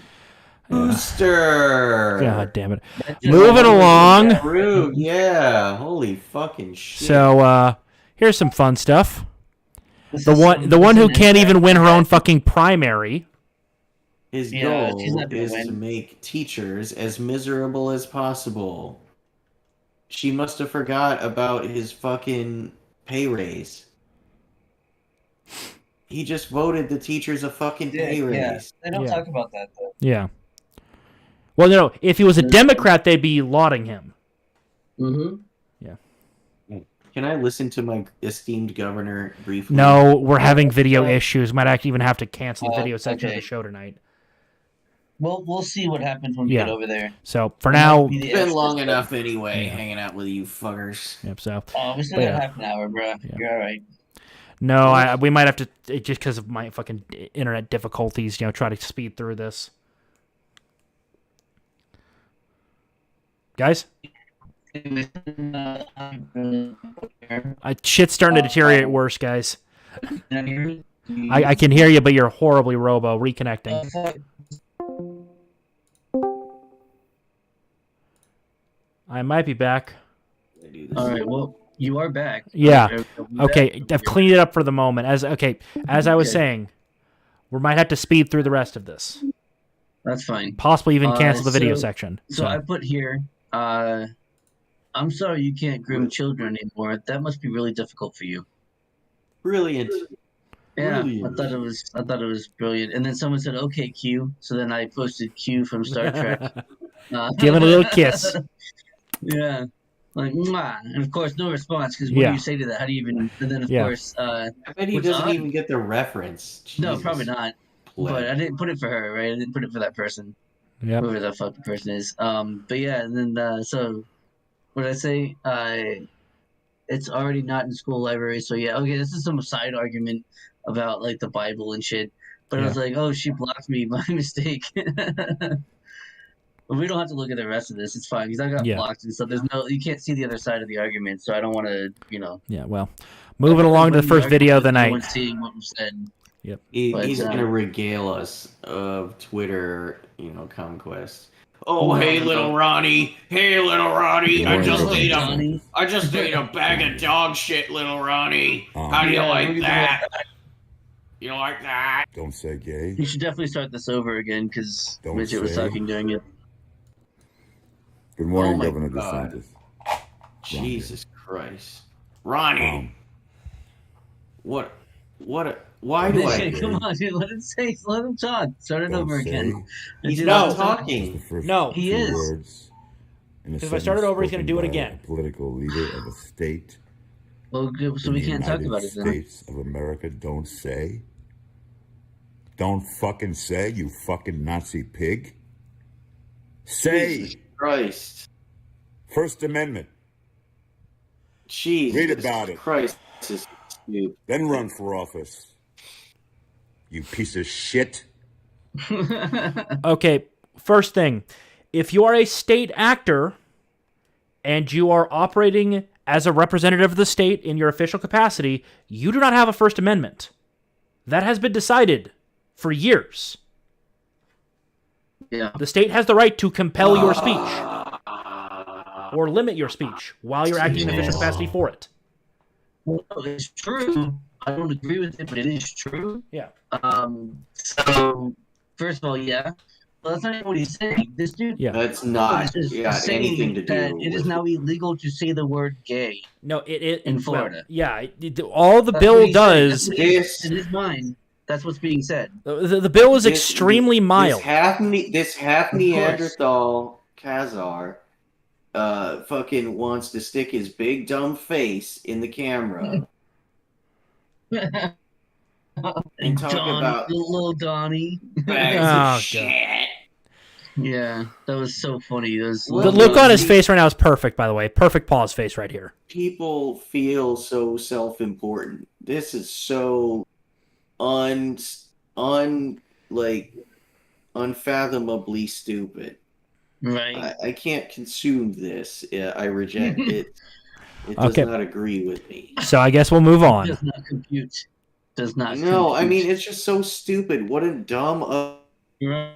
booster. God damn it. That's Moving just- along. Rude. Yeah. Holy fucking shit. So here's some fun stuff. This The is one who some- can't even win her own fucking primary. His Yeah, she's goal not gonna is to win. make teachers as miserable as possible. She must have forgot about his fucking pay raise. He just voted the teachers a fucking pay Yeah, raise. they don't Yeah. talk about that though. Yeah. Well, no. If he was a Democrat, they'd be lauding him. Mm-hmm. Can I listen to my esteemed governor briefly? No, we're having video issues. Might actually even have to cancel the video section of okay. the show tonight. Well, we'll see what happens when we Yeah. get over there. So for now, Be the It's been extra long stuff. enough anyway, hanging out with you fuckers. yep. So Oh, we still But got yeah. half an hour, bro. You're all right. no, we might have to just because of my fucking internet difficulties. Try to speed through this. Guys, shit's starting to deteriorate worse, guys. I can hear you, but you're horribly robo. Reconnecting. I might be back. All right. Well, you are back. Yeah. Are we Okay, back? I've cleaned it up for the moment. As I was Okay. saying, we might have to speed through the rest of this. That's fine. Possibly even cancel the video so- section. So I put here, I'm sorry you can't groom children anymore. That must be really difficult for you. Brilliant. Yeah, Brilliant. I thought it was brilliant. And then someone said, "Okay, Q." So then I posted Q from Star Trek. Give it a little kiss. Yeah, like mwah. And of course, no response because what Yeah. do you say to that? How do you even? And then of Yeah. course, I bet he What's doesn't odd? even get the reference. no, Jesus. probably not. But I didn't put it for her, right? I didn't put it for that person, Yep. whoever the fuck the person is. But yeah, and then so what did I say? It's already not in school library. So yeah, okay, this is some side argument about like the Bible and shit. But I was like, oh, she blocked me by mistake. But we don't have to look at the rest of this. It's fine because I got Yeah. blocked and stuff. You can't see the other side of the argument, so I don't want to, Yeah. Well, moving along to the first video of the No night. one's seeing what we said. But, He's gonna regale us of Twitter, conquest. Oh, hey, little Ronnie. Hey, little Ronnie. I just ate a bag of dog shit, little Ronnie. How do you like that? You like that? Don't say gay. You should definitely start this over again because Don't Mijjt was say. talking during it. Good morning, Oh my Governor God. DeSantis. Jesus Christ. Ronnie. Why do I... Come on, dude. Let him talk. Start it Don't over say. again. He's Dude, not let him talk. Just the talking. first No. He two is. words in a If I start it sentence over, he's gonna spoken do it by again. a political leader of a state. Well, good, so in we the can't talk United about it then. States of America. Don't say. Don't fucking say, you fucking Nazi pig. Say. Jesus Christ. First Amendment. Jesus Read about it. Christ. This is stupid. Then run for office. You piece of shit. Okay, first thing. If you are a state actor and you are operating as a representative of the state in your official capacity, you do not have a First Amendment. That has been decided for years. Yeah. The state has the right to compel your speech or limit your speech while you're acting in official capacity for it. Well, it's true. I don't agree with it, but it is true. Yeah. So, first of all, yeah. Well, that's not even what he's saying. This dude Yeah. That's not is got saying anything to do that it is with now illegal to say the word gay. No, it In well, Florida. yeah, all the That's what bill he's saying. does. That's what he- This- in his mind, that's what's being said. The bill is This- extremely mild. This half Neanderthal Khazar fucking wants to stick his big dumb face in the camera and talk about little Donnie. bags Oh, of shit. Yeah, that was so funny. The look on his face right now is perfect, by the way. Perfect pause face right here. People feel so self-important. This is so unfathomably stupid. Right. I can't consume this. I reject it. It does Okay. not agree with me. So I guess we'll move on. Does not compute. Does not. No, I compute. mean it's just so stupid. What a dumb, Right.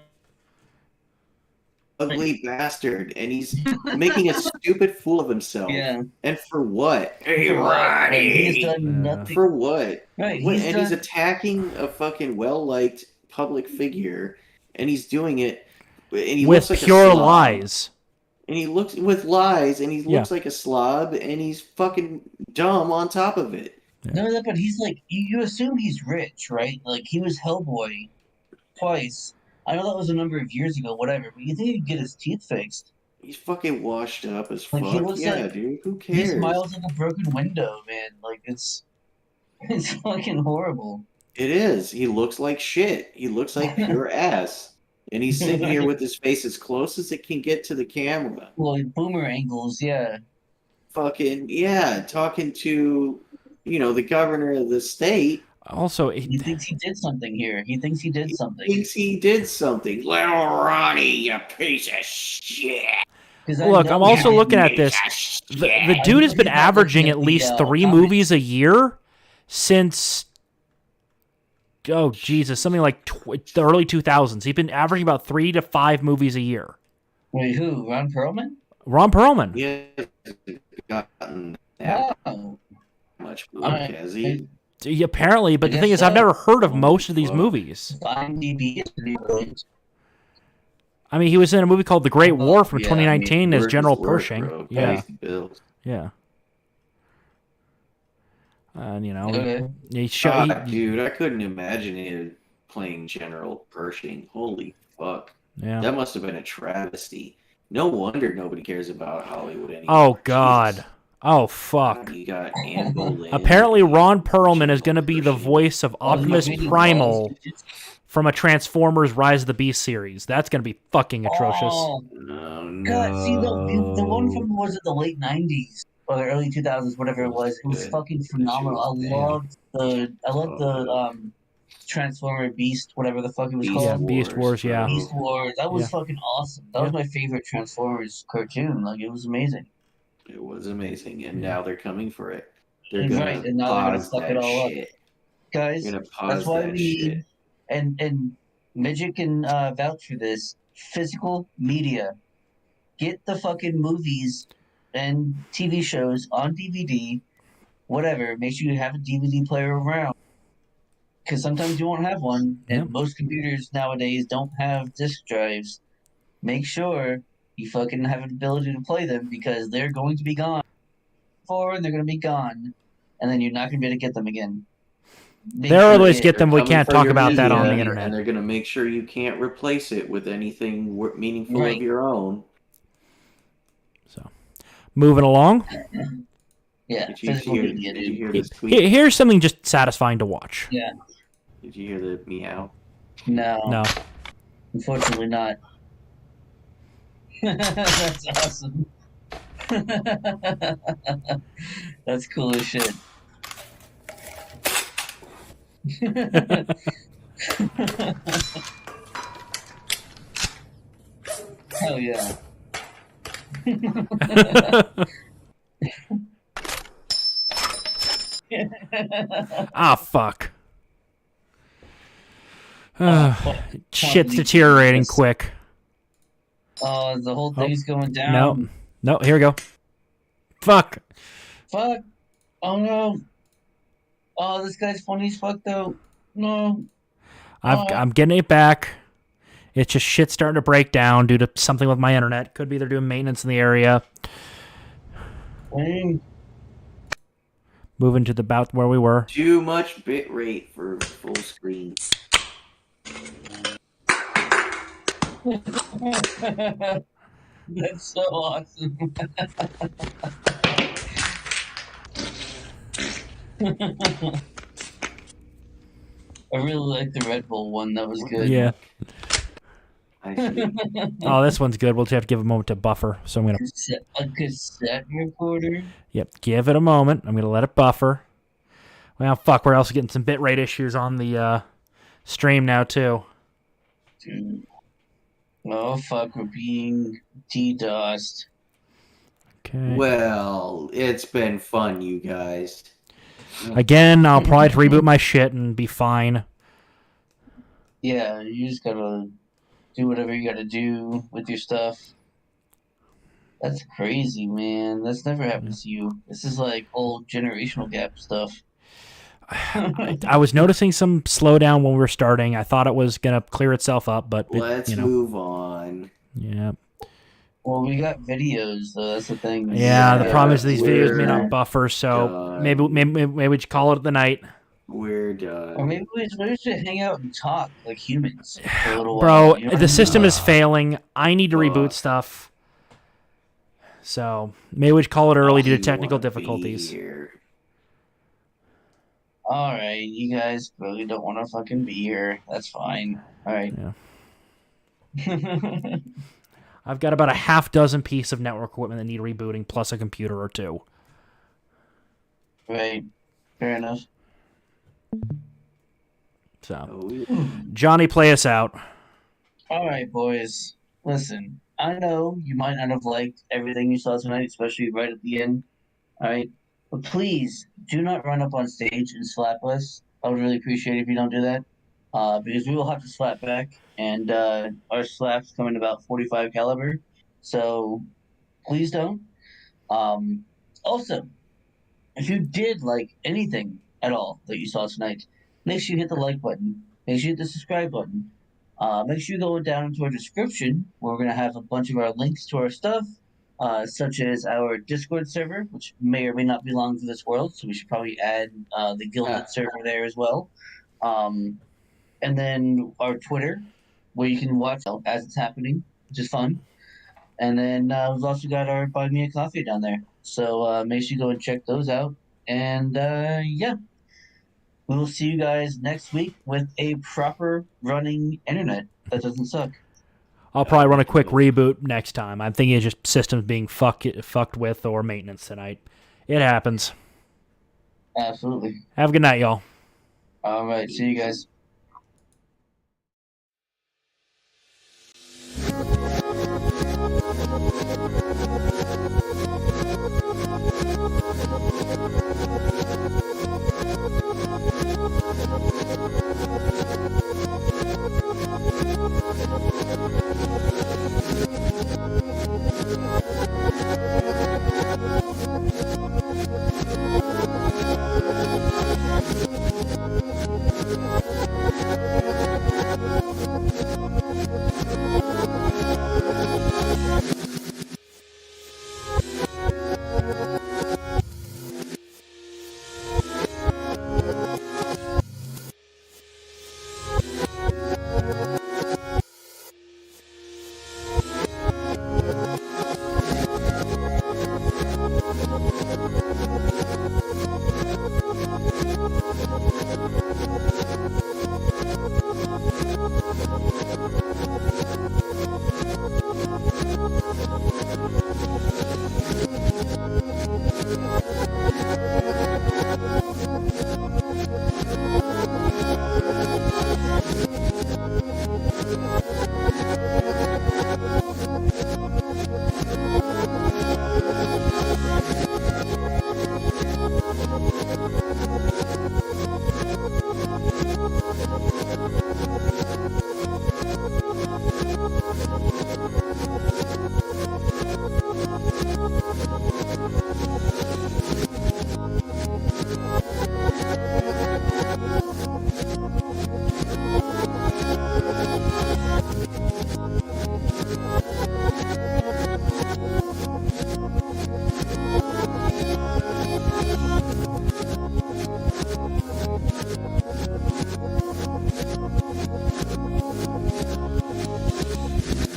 ugly bastard, and he's making a stupid fool of himself. Yeah. And for what? Hey, Right. He's Ronnie. done nothing. For what? Right. He's attacking a fucking well-liked public figure, and he's doing it. And he With looks like a pure slob. lies. And he looks with lies, and he Yeah. looks like a slob, and he's fucking dumb on top of it. No, but he's like you assume he's rich, right? Like he was Hellboy twice, I know that was a number of years ago, whatever, but you think he'd get his teeth fixed? He's fucking washed up as Like, he fuck. looks Yeah, like dude. Who he cares? smiles like a broken window, man. Like, it's fucking horrible. It is. He looks like shit. He looks like pure ass. And he's sitting here with his face as close as it can get to the camera. Well, boomer angles, yeah. Fucking, yeah, talking to, the governor of the state. Also, He thinks he did something here. He thinks he did something. Thinks he did something. Little Ronnie, you piece of shit. 'Cause I look, know I'm also he looking didn't at this. Piece of The shit. dude has been He's not averaging looking at at least the, 3 comments. movies a year since, oh Jesus, something like the early 2000s. He's been averaging about 3 to 5 movies a year. Wait, who? Ron Perlman? Ron Perlman. He hasn't gotten that Oh. much work, Alright. has he? Apparently, but I the thing guess is, I've so. never heard of most of these Fuck. movies. IMDb is pretty good. I mean, he was in a movie called The Great War from Yeah, 2019 as Work is General work, Pershing. bro. Yeah, Pays the bills. yeah. And Okay. Dude, I couldn't imagine it playing General Pershing. Holy fuck. yeah. That must have been a travesty. No wonder nobody cares about Hollywood anymore. Oh God. Jesus. Oh fuck. You got Anne Boleyn. Apparently, Ron Perlman is going to be the voice of Optimus Really Primal was. from a Transformers Rise of the Beast series. That's going to be fucking atrocious. Oh, Oh, no. God, see, the one from, was it the late 90s? Or the early 2000s, whatever it was. It was Good. fucking That shit phenomenal. was I loved the Transformer Beast, whatever the fuck it was Beast Yeah, called. Beast Wars, yeah. bro. Beast Wars. That was Yeah. fucking awesome. That was my favorite Transformers cartoon. Like, it was amazing. It was amazing, and now they're coming for it. They're gonna Right, and now they're gonna pause fuck that it all up. shit. Guys, They're gonna pause that's why that we shit. and Mijjt can vouch for this. Physical media. Get the fucking movies and TV shows on DVD, whatever. Make sure you have a DVD player around. Because sometimes you won't have one, and Yep. most computers nowadays don't have disk drives. Make sure you fucking have an ability to play them because they're going to be gone. And they're going to be gone, and then you're not going to be able to get them again. Make There are sure ways to it- get them. We Coming can't for talk your about that on the media, internet. And they're gonna make sure you can't replace it with anything meaningful Right. of your own. So, moving along. Yeah, Did you physical hear? media, Did you dude. hear this tweet? Here's something just satisfying to watch. Yeah, Did you hear the meow? no, No. unfortunately not. That's awesome. That's cool as shit. Hell yeah. Ah, fuck. Shit's deteriorating quick. Oh, the whole thing's going down. No. No, here we go. Fuck. Fuck. Oh no. Oh, this guy's funny as fuck though. No. I'm getting it back. It's just shit starting to break down due to something with my internet. Could be they're doing maintenance in the area. Dang. Moving to the about where we were. Too much bit rate for full screen. That's so awesome. I really like the Red Bull one. That was good. Yeah. I see. Oh, this one's good. We'll just have to give a moment to buffer. So I'm gonna. A cassette recorder. Yep. Give it a moment. I'm gonna let it buffer. Well, fuck. We're also getting some bitrate issues on the stream now too. Dude. Oh fuck, we're being DDoSed. Okay. Well, it's been fun, you guys. Again, I'll probably have to reboot my shit and be fine. Yeah, you just gotta do whatever you gotta do with your stuff. That's crazy, man. That's never happened to you. This is like old generational gap stuff. I was noticing some slowdown when we were starting. I thought it was gonna clear itself up, but Let's move on. Yeah. Well, we got videos, though. That's the thing. Yeah. The problem is these videos may We're not buffer, so done. maybe we should call it the night. We're Or done. maybe we should hang out and talk like humans for a little Bro, while. You know what I the mean? system is failing. I need to reboot Fuck. stuff. So maybe we should call it early due to You technical wanna be difficulties. here. All right, you guys really don't want to fucking be here. That's fine. All right. Yeah. I've got about a half dozen pieces of network equipment that need rebooting, plus a computer or two. Right. Fair enough. So, Oh, yeah. Johnny, play us out. All right, boys. Listen, I know you might not have liked everything you saw tonight, especially right at the end. All right, but please do not run up on stage and slap us. I would really appreciate it if you don't do that, because we will have to slap back, and our slaps come in about 45 caliber. So please don't. Also, if you did like anything at all that you saw tonight, make sure you hit the like button. Make sure you hit the subscribe button. Make sure you go down into our description where we're going to have a bunch of our links to our stuff, such as our Discord server, which may or may not belong to this world, so we should probably add the Guilded server there as well. And then our Twitter, where you can watch as it's happening, which is fun. And then we've also got our Buy Me a Coffee down there. So make sure you go and check those out. And yeah, we will see you guys next week with a proper running internet that doesn't suck. I'll probably run a quick reboot next time. I'm thinking it's just systems being fucked with or maintenance tonight. It happens. Absolutely. Have a good night, y'all. All right. See you guys.